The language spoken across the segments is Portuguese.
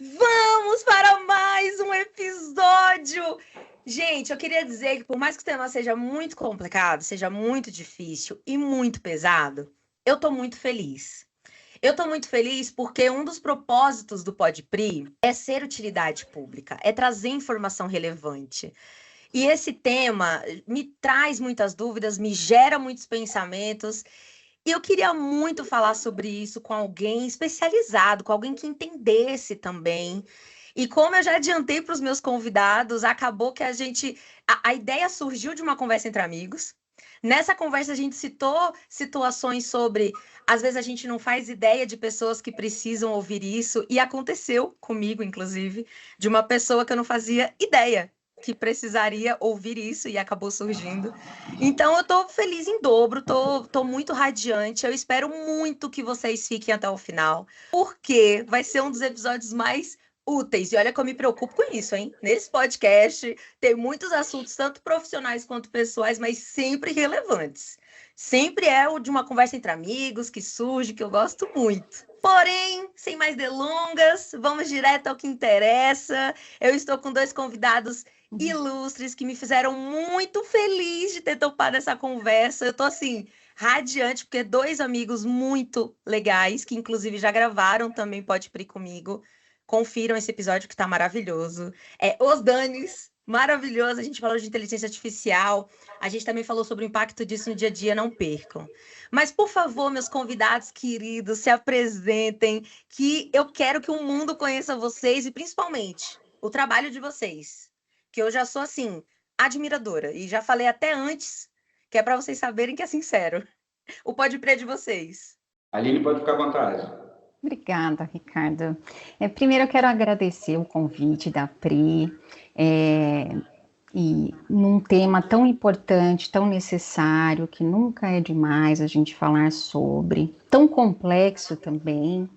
Vamos para mais um episódio! Gente, eu queria dizer que por mais que o tema seja muito complicado, seja muito difícil e muito pesado, eu tô muito feliz. Eu tô muito feliz porque um dos propósitos do Podpri é ser utilidade pública, é trazer informação relevante. E esse tema me traz muitas dúvidas, me gera muitos pensamentos. E eu queria muito falar sobre isso com alguém especializado, com alguém que entendesse também. E como eu já adiantei para os meus convidados, acabou que a ideia surgiu de uma conversa entre amigos. Nessa conversa, a gente citou situações sobre. Às vezes, a gente não faz ideia de pessoas que precisam ouvir isso. E aconteceu comigo, inclusive, de uma pessoa que eu não fazia ideia que precisaria ouvir isso e acabou surgindo. Então, eu tô feliz em dobro, tô muito radiante. Eu espero muito que vocês fiquem até o final, porque vai ser um dos episódios mais úteis. E olha que eu me preocupo com isso, hein? Nesse podcast tem muitos assuntos, tanto profissionais quanto pessoais, mas sempre relevantes. Sempre é o de uma conversa entre amigos que surge, que eu gosto muito. Porém, sem mais delongas, vamos direto ao que interessa. Eu estou com dois convidados ilustres que me fizeram muito feliz de ter topado essa conversa. Eu tô assim, radiante, porque dois amigos muito legais, que inclusive já gravaram também Pode Pri comigo. Confiram esse episódio que tá maravilhoso. Os Danis, maravilhoso. A gente falou de inteligência artificial. A gente também falou sobre o impacto disso no dia a dia, não percam. Mas, por favor, meus convidados queridos, se apresentem, que eu quero que o mundo conheça vocês e, principalmente, o trabalho de vocês. Que eu já sou, assim, admiradora. E já falei até antes, que é para vocês saberem que é sincero. O Pode Pri é de vocês. Aline, pode ficar à vontade. Obrigada, Ricardo. Primeiro eu quero agradecer o convite da Pri, e num tema tão importante, tão necessário, que nunca é demais a gente falar sobre, tão complexo também,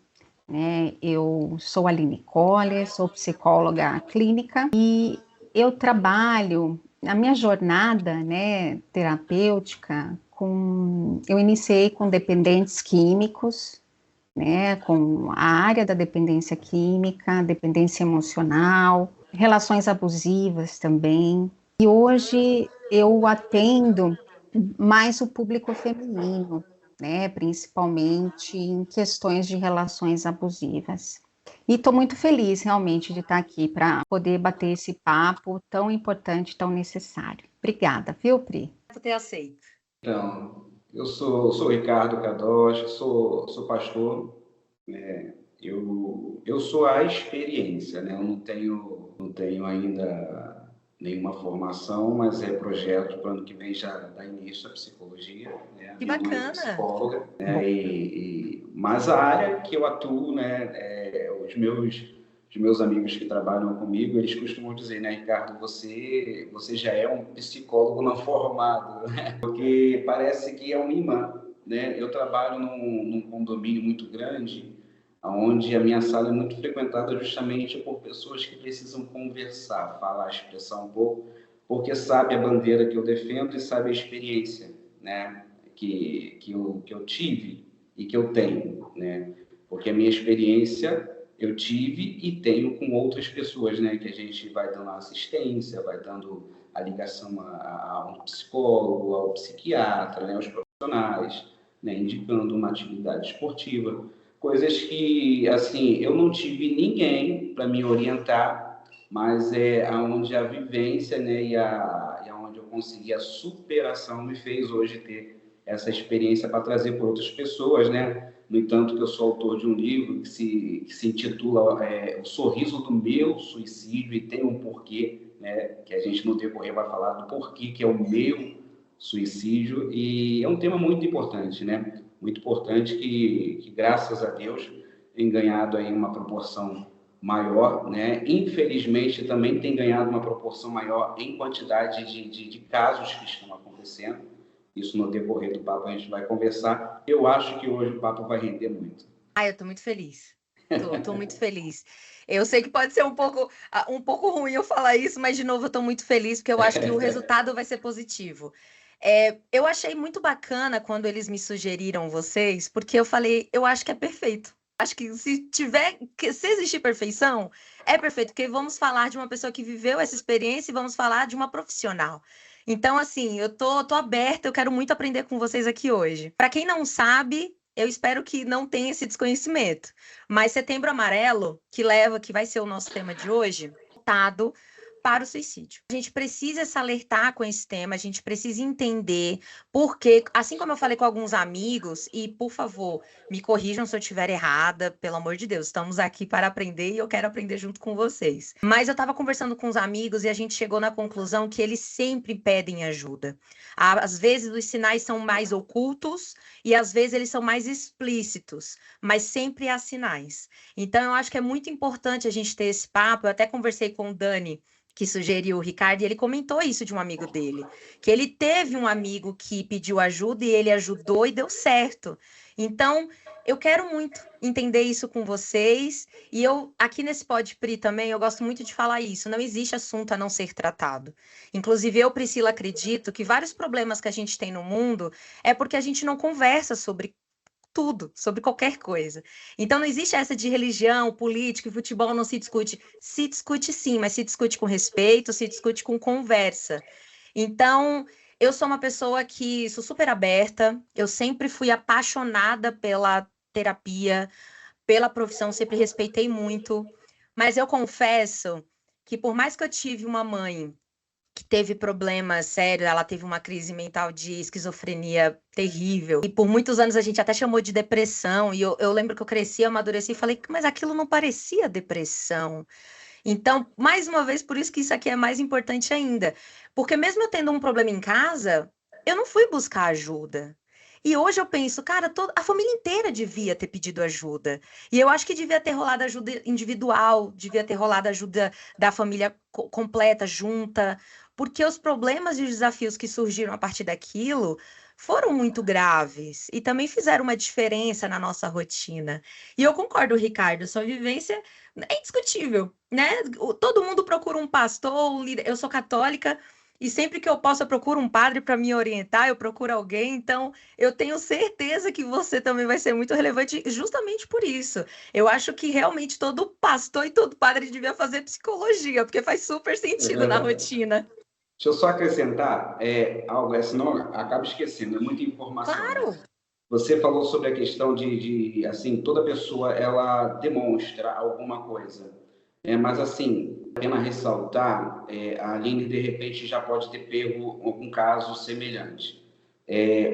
né? Eu sou Aline Coller, sou psicóloga clínica e eu trabalho, a minha jornada, né, terapêutica, eu iniciei com dependentes químicos, né, com a área da dependência química, dependência emocional, relações abusivas também. E hoje eu atendo mais o público feminino, né, principalmente em questões de relações abusivas. E estou muito feliz realmente de estar aqui para poder bater esse papo tão importante, tão necessário. Obrigada, viu, Pri? Por ter aceito. Então, eu sou Ricardo Kadosh, sou pastor, né? Eu sou a experiência, né? Eu não tenho ainda nenhuma formação, mas é projeto para o ano que vem já dar início à psicologia, né? Que Minha mãe é bacana! psicóloga, né? Mas a área que eu atuo, né? Os meus amigos que trabalham comigo, eles costumam dizer, né, Ricardo, você já é um psicólogo não formado, né? Porque parece que é um imã, né? Eu trabalho num condomínio muito grande, onde a minha sala é muito frequentada justamente por pessoas que precisam conversar, falar, expressar um pouco, porque sabe a bandeira que eu defendo e sabe a experiência, né, que eu tive e que eu tenho, né? Porque a minha experiência eu tive e tenho com outras pessoas, né, que a gente vai dando assistência, vai dando a ligação a um psicólogo, ao psiquiatra, né, aos profissionais, né, indicando uma atividade esportiva, coisas que, assim, eu não tive ninguém para me orientar, mas é aonde a vivência, né, e aonde eu consegui a superação me fez hoje ter essa experiência para trazer para outras pessoas, né? No entanto, que eu sou autor de um livro que se intitula O Sorriso do Meu Suicídio, e tem um porquê, né? Que a gente no decorrer vai falar do porquê que é o meu suicídio, e é um tema muito importante, né? Muito importante que graças a Deus, tem ganhado aí uma proporção maior, né? Infelizmente, também tem ganhado uma proporção maior em quantidade de casos que estão acontecendo. Isso no decorrer do papo a gente vai conversar. Eu acho que hoje o papo vai render muito. Eu tô muito feliz. Tô muito feliz. Eu sei que pode ser um pouco ruim eu falar isso, mas de novo eu tô muito feliz porque eu acho que o resultado vai ser positivo. Eu achei muito bacana quando eles me sugeriram vocês, porque eu falei, eu acho que é perfeito. acho que se existir perfeição, é perfeito, porque vamos falar de uma pessoa que viveu essa experiência e vamos falar de uma profissional. Então, assim, eu tô aberta, eu quero muito aprender com vocês aqui hoje. Para quem não sabe, eu espero que não tenha esse desconhecimento. Mas Setembro Amarelo, que vai ser o nosso tema de hoje, voltado para o suicídio. A gente precisa se alertar com esse tema, a gente precisa entender porque, assim como eu falei com alguns amigos, e por favor, me corrijam se eu estiver errada, pelo amor de Deus, estamos aqui para aprender e eu quero aprender junto com vocês. Mas eu estava conversando com os amigos e a gente chegou na conclusão que eles sempre pedem ajuda. Às vezes os sinais são mais ocultos e às vezes eles são mais explícitos, mas sempre há sinais. Então eu acho que é muito importante a gente ter esse papo. Eu até conversei com o Dani, que sugeriu o Ricardo, e ele comentou isso de um amigo dele, que ele teve um amigo que pediu ajuda e ele ajudou e deu certo. Então, eu quero muito entender isso com vocês, e eu, aqui nesse Pod Pri também, eu gosto muito de falar isso, não existe assunto a não ser tratado. Inclusive, eu, Priscila, acredito que vários problemas que a gente tem no mundo é porque a gente não conversa sobre tudo, sobre qualquer coisa. Então não existe essa de religião, política e futebol não se discute. Se discute sim, mas se discute com respeito, se discute com conversa. Então, eu sou uma pessoa que sou super aberta, eu sempre fui apaixonada pela terapia, pela profissão, sempre respeitei muito, mas eu confesso que por mais que eu tive uma mãe que teve problemas sérios, ela teve uma crise mental de esquizofrenia terrível. E por muitos anos a gente até chamou de depressão. E eu lembro que eu cresci, amadureci e falei, mas aquilo não parecia depressão. Então, mais uma vez, por isso que isso aqui é mais importante ainda. Porque mesmo eu tendo um problema em casa, eu não fui buscar ajuda. E hoje eu penso, cara, a família inteira devia ter pedido ajuda. E eu acho que devia ter rolado ajuda individual, devia ter rolado ajuda da família completa, junta, porque os problemas e os desafios que surgiram a partir daquilo foram muito graves e também fizeram uma diferença na nossa rotina. E eu concordo, Ricardo, sua vivência é indiscutível, né? Todo mundo procura um pastor, um líder. Eu sou católica e sempre que eu posso eu procuro um padre para me orientar, eu procuro alguém. Então, eu tenho certeza que você também vai ser muito relevante justamente por isso. Eu acho que realmente todo pastor e todo padre devia fazer psicologia, porque faz super sentido na rotina. Deixa eu só acrescentar algo, senão acabo esquecendo, é muita informação. Claro! Você falou sobre a questão de assim, toda pessoa, ela demonstra alguma coisa. Mas, assim, a pena ressaltar, a Aline, de repente, já pode ter pego um caso semelhante.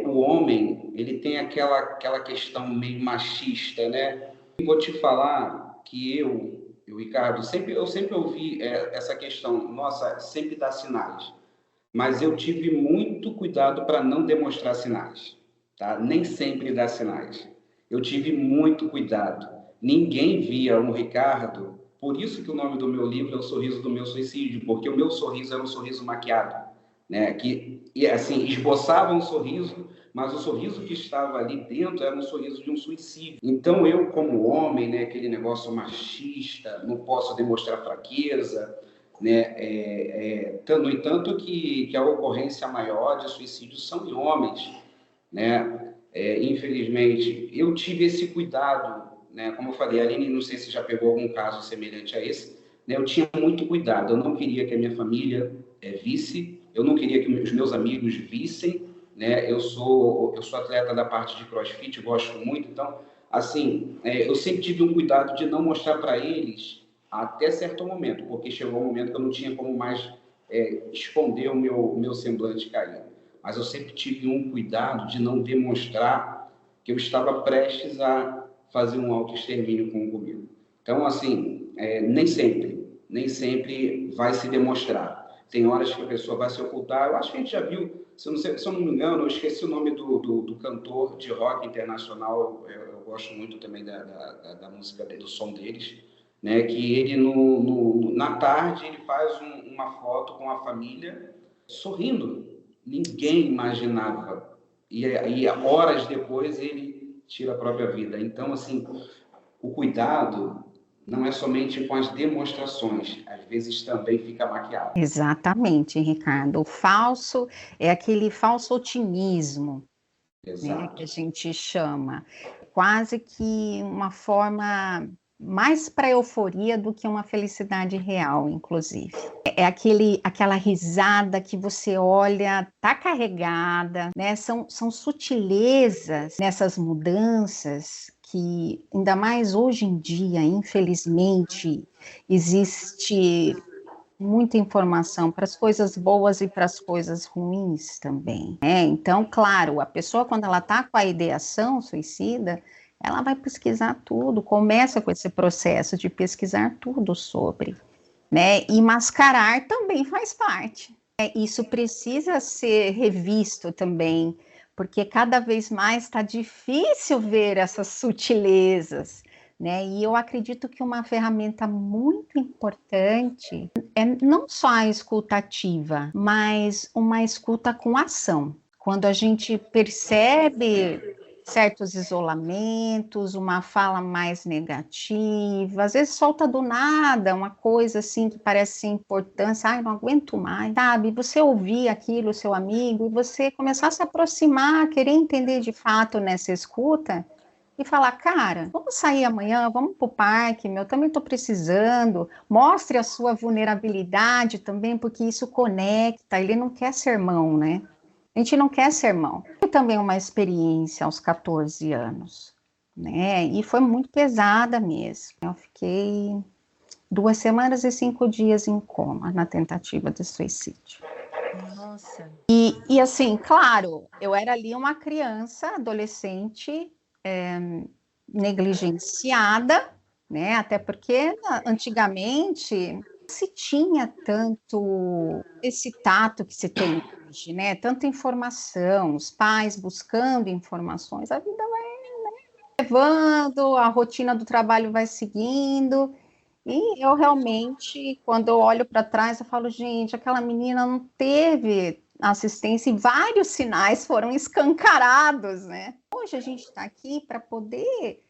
O homem, ele tem aquela questão meio machista, né? Eu vou te falar que Ricardo, eu sempre ouvi essa questão, nossa, sempre dá sinais. Mas eu tive muito cuidado para não demonstrar sinais, tá? Nem sempre dá sinais. Eu tive muito cuidado. Ninguém via um Ricardo, por isso que o nome do meu livro é O Sorriso do Meu Suicídio, porque o meu sorriso era um sorriso maquiado, né? E assim, esboçava um sorriso, mas o sorriso que estava ali dentro era um sorriso de um suicídio. Então eu, como homem, né, aquele negócio machista, não posso demonstrar fraqueza, né? No entanto que a ocorrência maior de suicídios são em homens, né? Infelizmente, eu tive esse cuidado, né? Como eu falei, a Aline, não sei se já pegou algum caso semelhante a esse, né? Eu tinha muito cuidado, eu não queria que a minha família visse, eu não queria que os meus amigos vissem, né? Eu sou atleta da parte de CrossFit, gosto muito, então, assim, eu sempre tive um cuidado de não mostrar para eles até certo momento, porque chegou um momento que eu não tinha como mais esconder o meu semblante caído. Mas eu sempre tive um cuidado de não demonstrar que eu estava prestes a fazer um autoextermínio comigo. Então, assim, nem sempre vai se demonstrar. Tem horas que a pessoa vai se ocultar. Eu acho que a gente já viu, se eu não me engano, eu esqueci o nome do cantor de rock internacional, eu gosto muito também da música, do som deles, né, que ele na tarde ele faz uma foto com a família sorrindo. Ninguém imaginava. E horas depois ele tira a própria vida. Então, assim, o cuidado não é somente com as demonstrações, às vezes também fica maquiado. Exatamente, Ricardo. O falso é aquele falso otimismo, né, que a gente chama. quase que uma forma mais para euforia do que uma felicidade real, inclusive. É aquela risada que você olha, tá carregada, né? São sutilezas nessas mudanças que, ainda mais hoje em dia, infelizmente, existe muita informação para as coisas boas e para as coisas ruins também, né? Então, claro, a pessoa, quando ela está com a ideação suicida, ela vai pesquisar tudo, começa com esse processo de pesquisar tudo sobre, né? E mascarar também faz parte. Isso precisa ser revisto também, porque cada vez mais está difícil ver essas sutilezas, né? E eu acredito que uma ferramenta muito importante é não só a escutativa, mas uma escuta com ação. Quando a gente percebe certos isolamentos, uma fala mais negativa, às vezes solta do nada uma coisa assim que parece sem importância, ai, não aguento mais, sabe? Você ouvir aquilo, seu amigo, e você começar a se aproximar, querer entender de fato nessa escuta, e falar, cara, vamos sair amanhã, vamos para o parque, meu, também estou precisando. Mostre a sua vulnerabilidade também, porque isso conecta. Ele não quer sermão, né? A gente não quer sermão. Foi também uma experiência aos 14 anos, né? E foi muito pesada mesmo. Eu fiquei 2 semanas e 5 dias em coma na tentativa de suicídio. Nossa. E assim, claro, eu era ali uma criança, adolescente, negligenciada, né? Até porque antigamente não se tinha tanto esse tato que se tem hoje, né? Tanta informação, os pais buscando informações, a vida vai, né, levando, a rotina do trabalho vai seguindo. E eu realmente, quando eu olho para trás, eu falo, gente, aquela menina não teve assistência e vários sinais foram escancarados, né? Hoje a gente está aqui para poder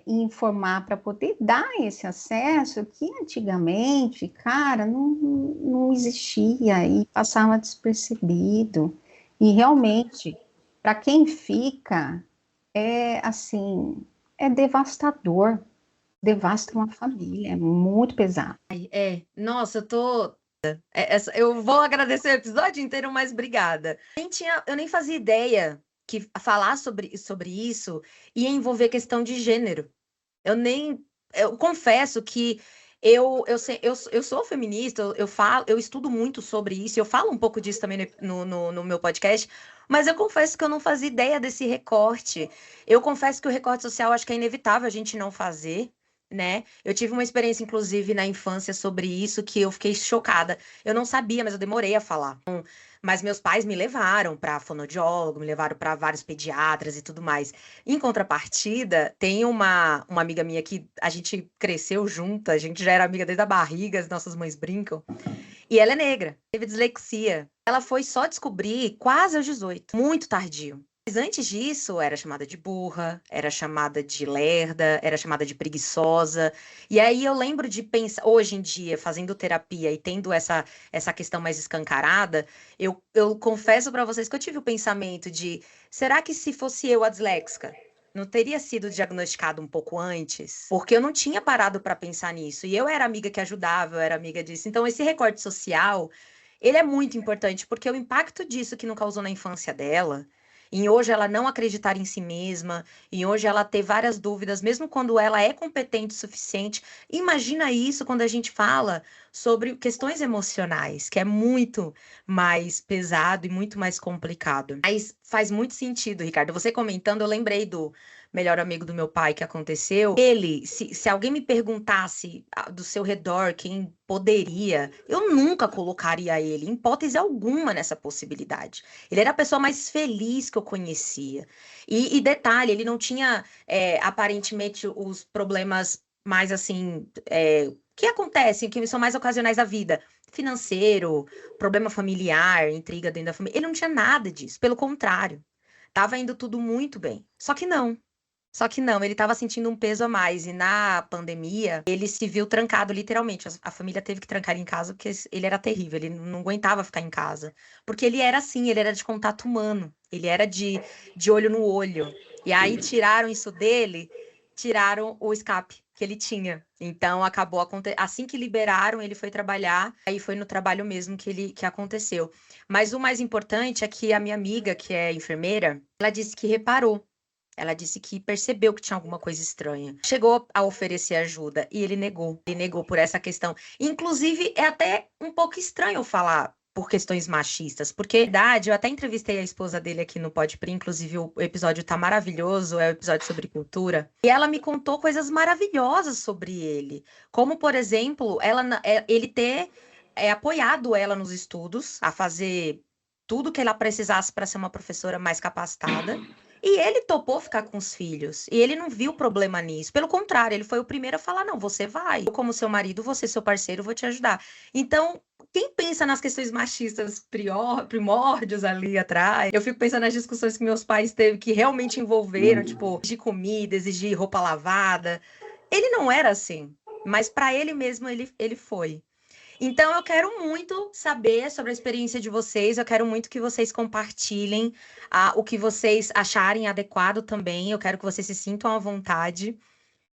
informar, para poder dar esse acesso que antigamente, cara, não existia e passava despercebido. E realmente, para quem fica, assim, é devastador. Devasta uma família, é muito pesado. Nossa, eu vou agradecer o episódio inteiro, mas obrigada. Eu nem fazia ideia que falar sobre isso ia envolver questão de gênero. Eu confesso que eu sou feminista, eu estudo muito sobre isso, eu falo um pouco disso também no meu podcast, mas eu confesso que eu não fazia ideia desse recorte. Eu confesso que o recorte social acho que é inevitável a gente não fazer, né? Eu tive uma experiência, inclusive, na infância sobre isso, que eu fiquei chocada. Eu não sabia, mas eu demorei a falar. Mas meus pais me levaram para fonoaudiólogo, me levaram para vários pediatras e tudo mais. Em contrapartida, tem uma amiga minha que a gente cresceu junta, a gente já era amiga desde a barriga, as nossas mães brincam. E ela é negra, teve dislexia. Ela foi só descobrir quase aos 18, muito tardio. Mas antes disso, era chamada de burra, era chamada de lerda, era chamada de preguiçosa. E aí eu lembro de pensar, hoje em dia, fazendo terapia e tendo essa questão mais escancarada, eu confesso para vocês que eu tive o pensamento de, será que se fosse eu a disléxica, não teria sido diagnosticado um pouco antes? Porque eu não tinha parado para pensar nisso. E eu era amiga que ajudava, eu era amiga disso. Então, esse recorte social, ele é muito importante, porque o impacto disso que não causou na infância dela, em hoje ela não acreditar em si mesma, em hoje ela ter várias dúvidas, mesmo quando ela é competente o suficiente. Imagina isso quando a gente fala sobre questões emocionais, que é muito mais pesado e muito mais complicado. Mas faz muito sentido, Ricardo. Você comentando, eu lembrei do melhor amigo do meu pai que aconteceu. Ele, se alguém me perguntasse do seu redor quem poderia, eu nunca colocaria ele, em hipótese alguma, nessa possibilidade. Ele era a pessoa mais feliz que eu conhecia. E detalhe, ele não tinha, aparentemente, os problemas mais, assim, que acontecem, que são mais ocasionais da vida. Financeiro, problema familiar, intriga dentro da família. Ele não tinha nada disso, pelo contrário. Tava indo tudo muito bem. Só que não, ele estava sentindo um peso a mais. E na pandemia, ele se viu trancado, literalmente. A família teve que trancar ele em casa porque ele era terrível, ele não aguentava ficar em casa. Porque ele era assim, ele era de contato humano, ele era de olho no olho. E aí tiraram isso dele, tiraram o escape que ele tinha. Então acabou acontecendo. Assim que liberaram, ele foi trabalhar, aí foi no trabalho mesmo que aconteceu. Mas o mais importante é que a minha amiga, que é enfermeira, ela disse que reparou. Ela disse que percebeu que tinha alguma coisa estranha. Chegou a oferecer ajuda e ele negou. Ele negou por essa questão. Inclusive, é até um pouco estranho eu falar por questões machistas, porque, na verdade, eu até entrevistei a esposa dele aqui no Podpri, inclusive o episódio tá maravilhoso, é o episódio sobre cultura, e ela me contou coisas maravilhosas sobre ele, como, por exemplo, ele ter apoiado ela nos estudos, a fazer tudo que ela precisasse para ser uma professora mais capacitada, e ele topou ficar com os filhos. E ele não viu problema nisso. Pelo contrário, ele foi o primeiro a falar: não, você vai. Eu, como seu marido, você, seu parceiro, vou te ajudar. Então, quem pensa nas questões machistas primórdios ali atrás, eu fico pensando nas discussões que meus pais teve que realmente envolveram, tipo, de comida, exigir roupa lavada. Ele não era assim. Mas para ele mesmo, ele foi. Então, eu quero muito saber sobre a experiência de vocês. Eu quero muito que vocês compartilhem o que vocês acharem adequado também. Eu quero que vocês se sintam à vontade.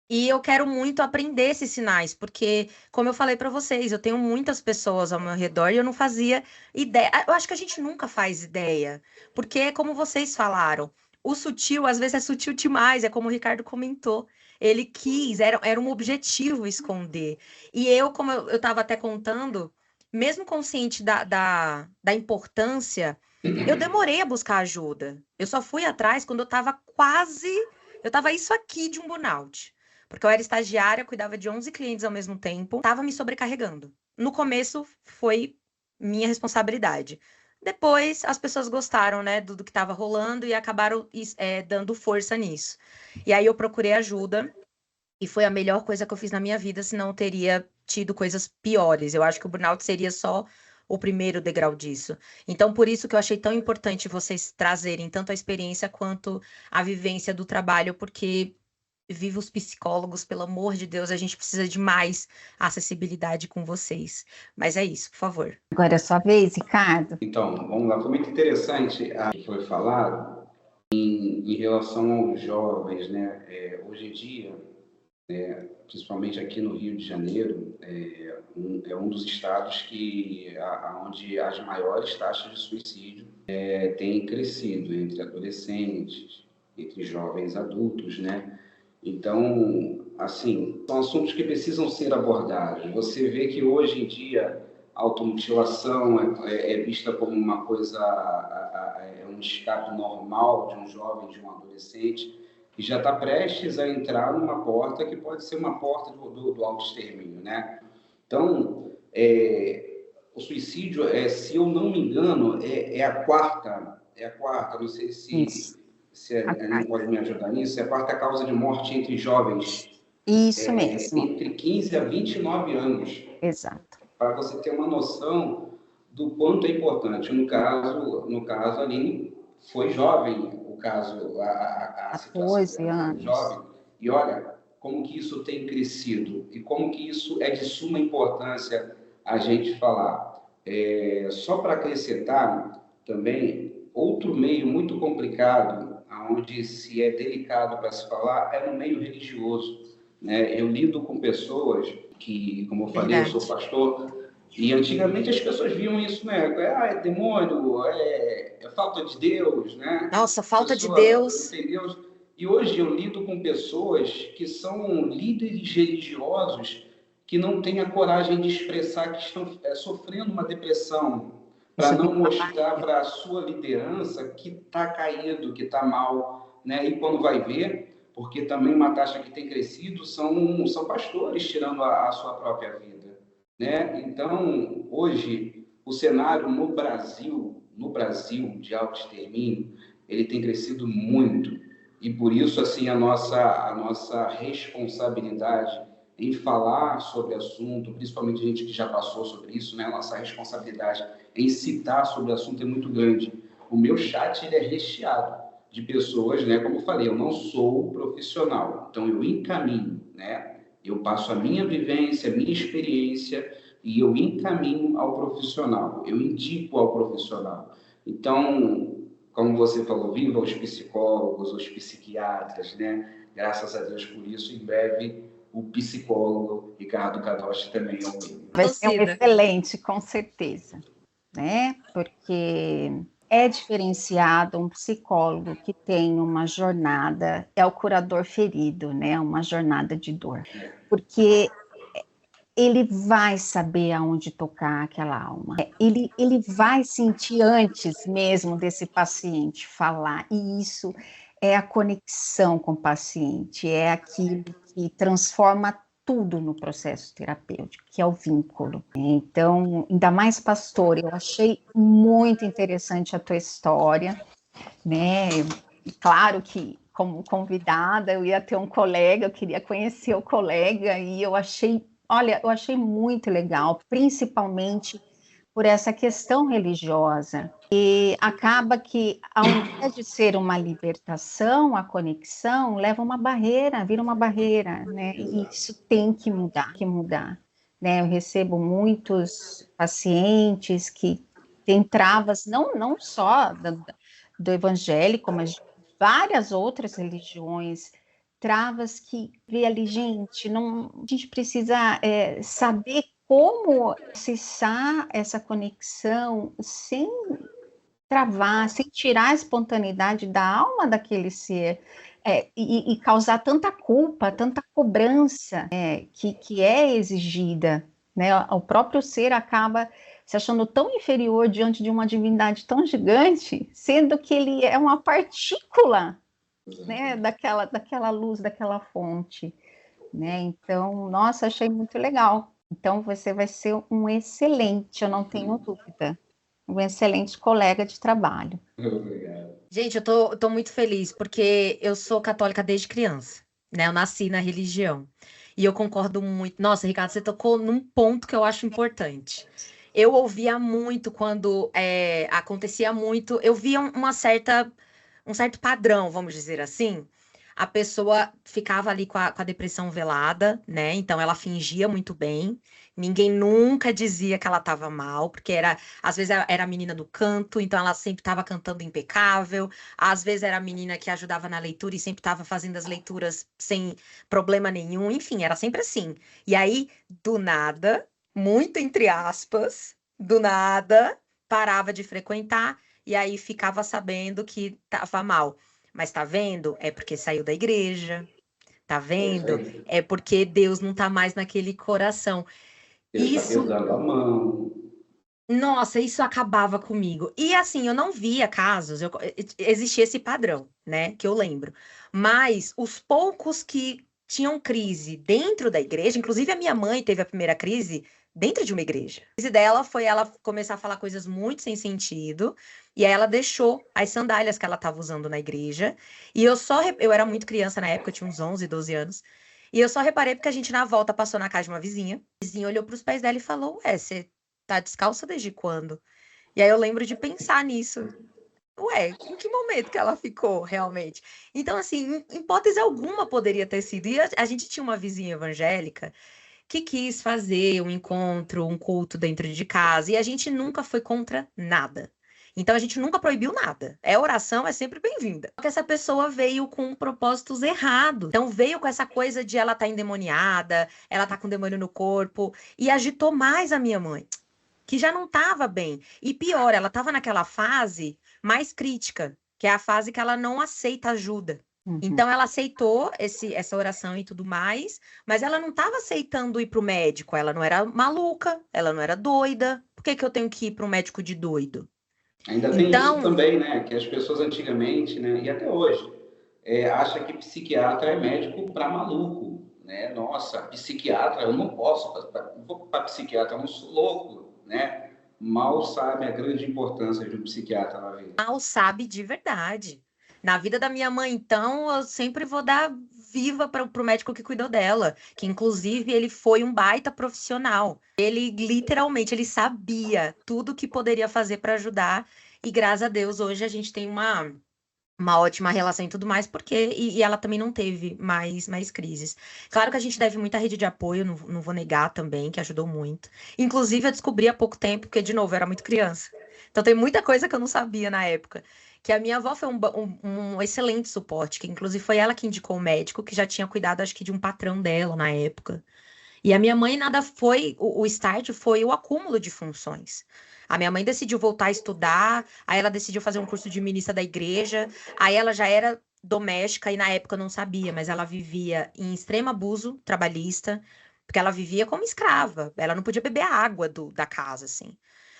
E eu quero muito aprender esses sinais, porque, como eu falei para vocês, eu tenho muitas pessoas ao meu redor e eu não fazia ideia. Eu acho que a gente nunca faz ideia, porque é como vocês falaram. O sutil, às vezes, é sutil demais, é como o Ricardo comentou. Ele quis, era um objetivo esconder. E eu, como eu estava até contando, mesmo consciente da importância, eu demorei a buscar ajuda. Eu só fui atrás quando eu estava eu estava isso aqui de um burnout. Porque eu era estagiária, cuidava de 11 clientes ao mesmo tempo, estava me sobrecarregando. No começo foi minha responsabilidade. Depois as pessoas gostaram, né, do que estava rolando e acabaram dando força nisso. E aí eu procurei ajuda e foi a melhor coisa que eu fiz na minha vida, senão eu teria tido coisas piores. Eu acho que o burnout seria só o primeiro degrau disso. Então, por isso que eu achei tão importante vocês trazerem tanto a experiência quanto a vivência do trabalho, porque viva os psicólogos, pelo amor de Deus, a gente precisa de mais acessibilidade com vocês. Mas é isso, por favor. Agora é sua vez, Ricardo. Então, vamos lá. Foi muito interessante o que foi falado em relação aos jovens, né? Hoje em dia, principalmente aqui no Rio de Janeiro, é um dos estados onde as maiores taxas de suicídio têm crescido entre adolescentes, entre jovens adultos, né? Então, assim, são assuntos que precisam ser abordados. Você vê que hoje em dia a automutilação é vista como uma coisa, um escape normal de um jovem, de um adolescente, que já está prestes a entrar numa porta que pode ser uma porta do autoextermínio, né? Então, o suicídio, se eu não me engano, é a quarta, não sei se a Aline pode me ajudar nisso, é a quarta causa de morte entre jovens. Isso mesmo. Entre 15 a 29 anos. Exato. Para você ter uma noção do quanto é importante. No caso, a Aline foi jovem, o caso, a situação dela, jovem. E olha como que isso tem crescido e como que isso é de suma importância a gente falar. Só para acrescentar também, outro meio muito complicado, onde se é delicado para se falar, é no meio religioso, né? Eu lido com pessoas que, como eu falei, eu sou pastor, e antigamente as pessoas viam isso, né? É demônio, é falta de Deus, né? Nossa, falta de Deus. Não tem Deus. E hoje eu lido com pessoas que são líderes religiosos que não têm a coragem de expressar que estão sofrendo uma depressão, para não mostrar para a sua liderança que está caído, que está mal, né? E quando vai ver, porque também uma taxa que tem crescido são pastores tirando a sua própria vida, né? Então, hoje, o cenário no Brasil de autoextermínio, ele tem crescido muito. E por isso, assim, a nossa responsabilidade em falar sobre o assunto, principalmente a gente que já passou sobre isso, né? Nossa responsabilidade em citar sobre o assunto é muito grande. O meu chat ele é recheado de pessoas, né? Como eu falei, eu não sou profissional, então eu encaminho, né? Eu passo a minha vivência, a minha experiência e eu encaminho ao profissional, eu indico ao profissional. Então, como você falou, viva os psicólogos, os psiquiatras, né? Graças a Deus por isso, em breve o psicólogo Ricardo Kadoshi também é o meu. Vai ser um excelente, com certeza, né? Porque é diferenciado um psicólogo que tem uma jornada, é o curador ferido, né? Uma jornada de dor. Porque ele vai saber aonde tocar aquela alma. Ele vai sentir antes mesmo desse paciente falar, e isso é a conexão com o paciente, é aquilo que transforma tudo no processo terapêutico, que é o vínculo. Então, ainda mais, pastor, eu achei muito interessante a tua história, né? Claro que, como convidada, eu ia ter um colega, eu queria conhecer o colega, e eu achei muito legal, principalmente por essa questão religiosa. E acaba que, ao invés de ser uma libertação, a conexão leva uma barreira, vira uma barreira, né? E isso tem que mudar, né? Eu recebo muitos pacientes que têm travas, não só do evangélico, mas de várias outras religiões, travas que vê ali, gente, a gente precisa saber como acessar essa conexão sem travar, sem tirar a espontaneidade da alma daquele ser, e causar tanta culpa, tanta cobrança que é exigida, né? O próprio ser acaba se achando tão inferior diante de uma divindade tão gigante, sendo que ele é uma partícula, né, daquela luz, daquela fonte, né? Então, nossa, achei muito legal. Então, você vai ser um excelente, eu não tenho dúvida, um excelente colega de trabalho. Obrigado. Gente, eu tô muito feliz, porque eu sou católica desde criança, né? Eu nasci na religião. E eu concordo muito. Nossa, Ricardo, você tocou num ponto que eu acho importante. Eu ouvia muito quando acontecia muito, eu via um certo padrão, vamos dizer assim. A pessoa ficava ali com a depressão velada, né? Então ela fingia muito bem. Ninguém nunca dizia que ela estava mal, porque às vezes era a menina do canto, então ela sempre estava cantando impecável. Às vezes era a menina que ajudava na leitura e sempre estava fazendo as leituras sem problema nenhum. Enfim, era sempre assim. E aí, do nada, muito entre aspas, do nada, parava de frequentar e aí ficava sabendo que estava mal. Mas tá vendo? É porque saiu da igreja. Tá vendo? É porque Deus não tá mais naquele coração. Deus está Isso, pesando a mão. nossa, isso acabava comigo. E assim, eu não via casos, existia esse padrão, né, que eu lembro. Mas os poucos que tinham crise dentro da igreja, inclusive a minha mãe teve a primeira crise dentro de uma igreja. A crise dela foi ela começar a falar coisas muito sem sentido, e aí ela deixou as sandálias que ela estava usando na igreja. E eu era muito criança na época, eu tinha uns 11, 12 anos. E eu só reparei porque a gente na volta passou na casa de uma vizinha. A vizinha olhou para os pés dela e falou: "Ué, você tá descalça desde quando?" E aí eu lembro de pensar nisso. Ué, em que momento que ela ficou realmente? Então, assim, em hipótese alguma poderia ter sido. E a gente tinha uma vizinha evangélica que quis fazer um encontro, um culto dentro de casa, e a gente nunca foi contra nada. Então a gente nunca proibiu nada. Oração é sempre bem-vinda. Só que essa pessoa veio com propósitos errados. Então veio com essa coisa de ela tá endemoniada, ela tá com demônio no corpo, e agitou mais a minha mãe, que já não estava bem. E pior, ela estava naquela fase mais crítica, que é a fase que ela não aceita ajuda. Então ela aceitou essa oração e tudo mais, mas ela não estava aceitando ir para o médico. Ela não era maluca, ela não era doida. Por que que eu tenho que ir para um médico de doido? Ainda tem isso também, né? Que as pessoas antigamente, né? E até hoje, acham que psiquiatra é médico para maluco, né? Nossa, psiquiatra, eu não posso, vou para psiquiatra, eu não sou louco, né? Mal sabe a grande importância de um psiquiatra na vida. Mal sabe de verdade. Na vida da minha mãe, então, eu sempre vou dar viva para o médico que cuidou dela, que inclusive ele foi um baita profissional. Ele literalmente, ele sabia tudo que poderia fazer para ajudar, e graças a Deus hoje a gente tem uma ótima relação e tudo mais, porque e ela também não teve mais crises. Claro que a gente deve muita rede de apoio, não vou negar também, que ajudou muito. Inclusive, eu descobri há pouco tempo, porque, de novo, eu era muito criança. Então tem muita coisa que eu não sabia na época. que a minha avó foi um excelente suporte, que inclusive foi ela que indicou o médico, que já tinha cuidado, acho que, de um patrão dela na época. E a minha mãe nada foi, o start foi o acúmulo de funções. A minha mãe decidiu voltar a estudar, aí ela decidiu fazer um curso de ministra da igreja, aí ela já era doméstica e na época eu não sabia, mas ela vivia em extremo abuso trabalhista, porque ela vivia como escrava, ela não podia beber a água da casa, assim.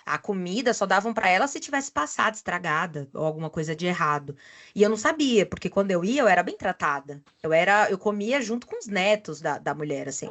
A comida só davam para ela se tivesse passado estragada ou alguma coisa de errado. E eu não sabia, porque quando eu ia, eu era bem tratada. Eu comia junto com os netos da mulher, assim.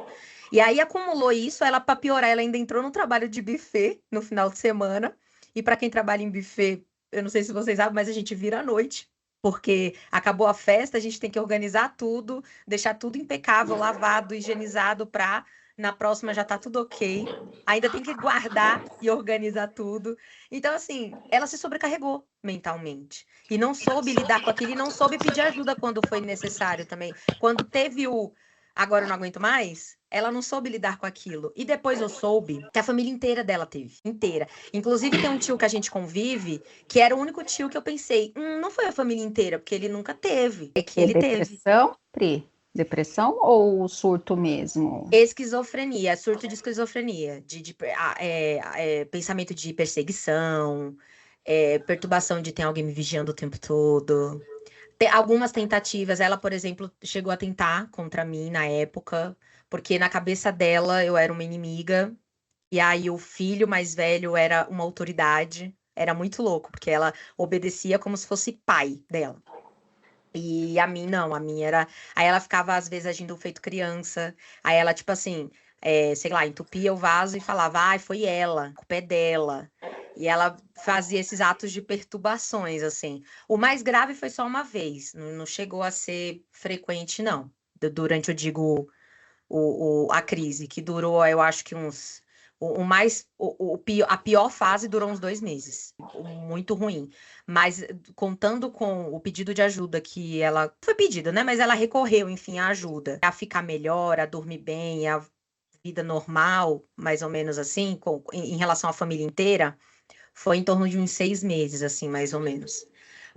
E aí acumulou isso, ela, para piorar, ela ainda entrou no trabalho de buffet no final de semana. E para quem trabalha em buffet, eu não sei se vocês sabem, mas a gente vira à noite. Porque acabou a festa, a gente tem que organizar tudo, deixar tudo impecável, lavado, higienizado para na próxima já tá tudo ok. Ainda tem que guardar e organizar tudo. Então, assim, ela se sobrecarregou mentalmente. E não soube lidar com aquilo e não soube pedir ajuda quando foi necessário também. Quando teve o agora eu não aguento mais, ela não soube lidar com aquilo. E depois eu soube que a família inteira dela teve. Inteira. Inclusive, tem um tio que a gente convive, que era o único tio que eu pensei, não foi a família inteira, porque ele nunca teve. É que ele depressão, teve. Pri? Depressão ou surto mesmo? Esquizofrenia, surto de esquizofrenia, pensamento de perseguição, perturbação de ter alguém me vigiando o tempo todo. Algumas tentativas, ela, por exemplo, chegou a tentar contra mim na época, porque na cabeça dela eu era uma inimiga, e aí o filho mais velho era uma autoridade. Era muito louco, porque ela obedecia como se fosse pai dela. E a mim, não, a minha era. Aí ela ficava, às vezes, agindo feito criança. Aí ela, tipo assim, sei lá, entupia o vaso e falava, ai, foi ela, a culpa é dela. E ela fazia esses atos de perturbações, assim. O mais grave foi só uma vez, não chegou a ser frequente, não. Durante, eu digo, a crise, que durou, eu acho que uns. A pior fase durou uns 2 meses. Muito ruim. Mas contando com o pedido de ajuda que ela. Foi pedido, né? Mas ela recorreu, enfim, à ajuda. A ficar melhor, a dormir bem, a vida normal, mais ou menos assim, em relação à família inteira, foi em torno de uns 6 meses, assim, mais ou menos.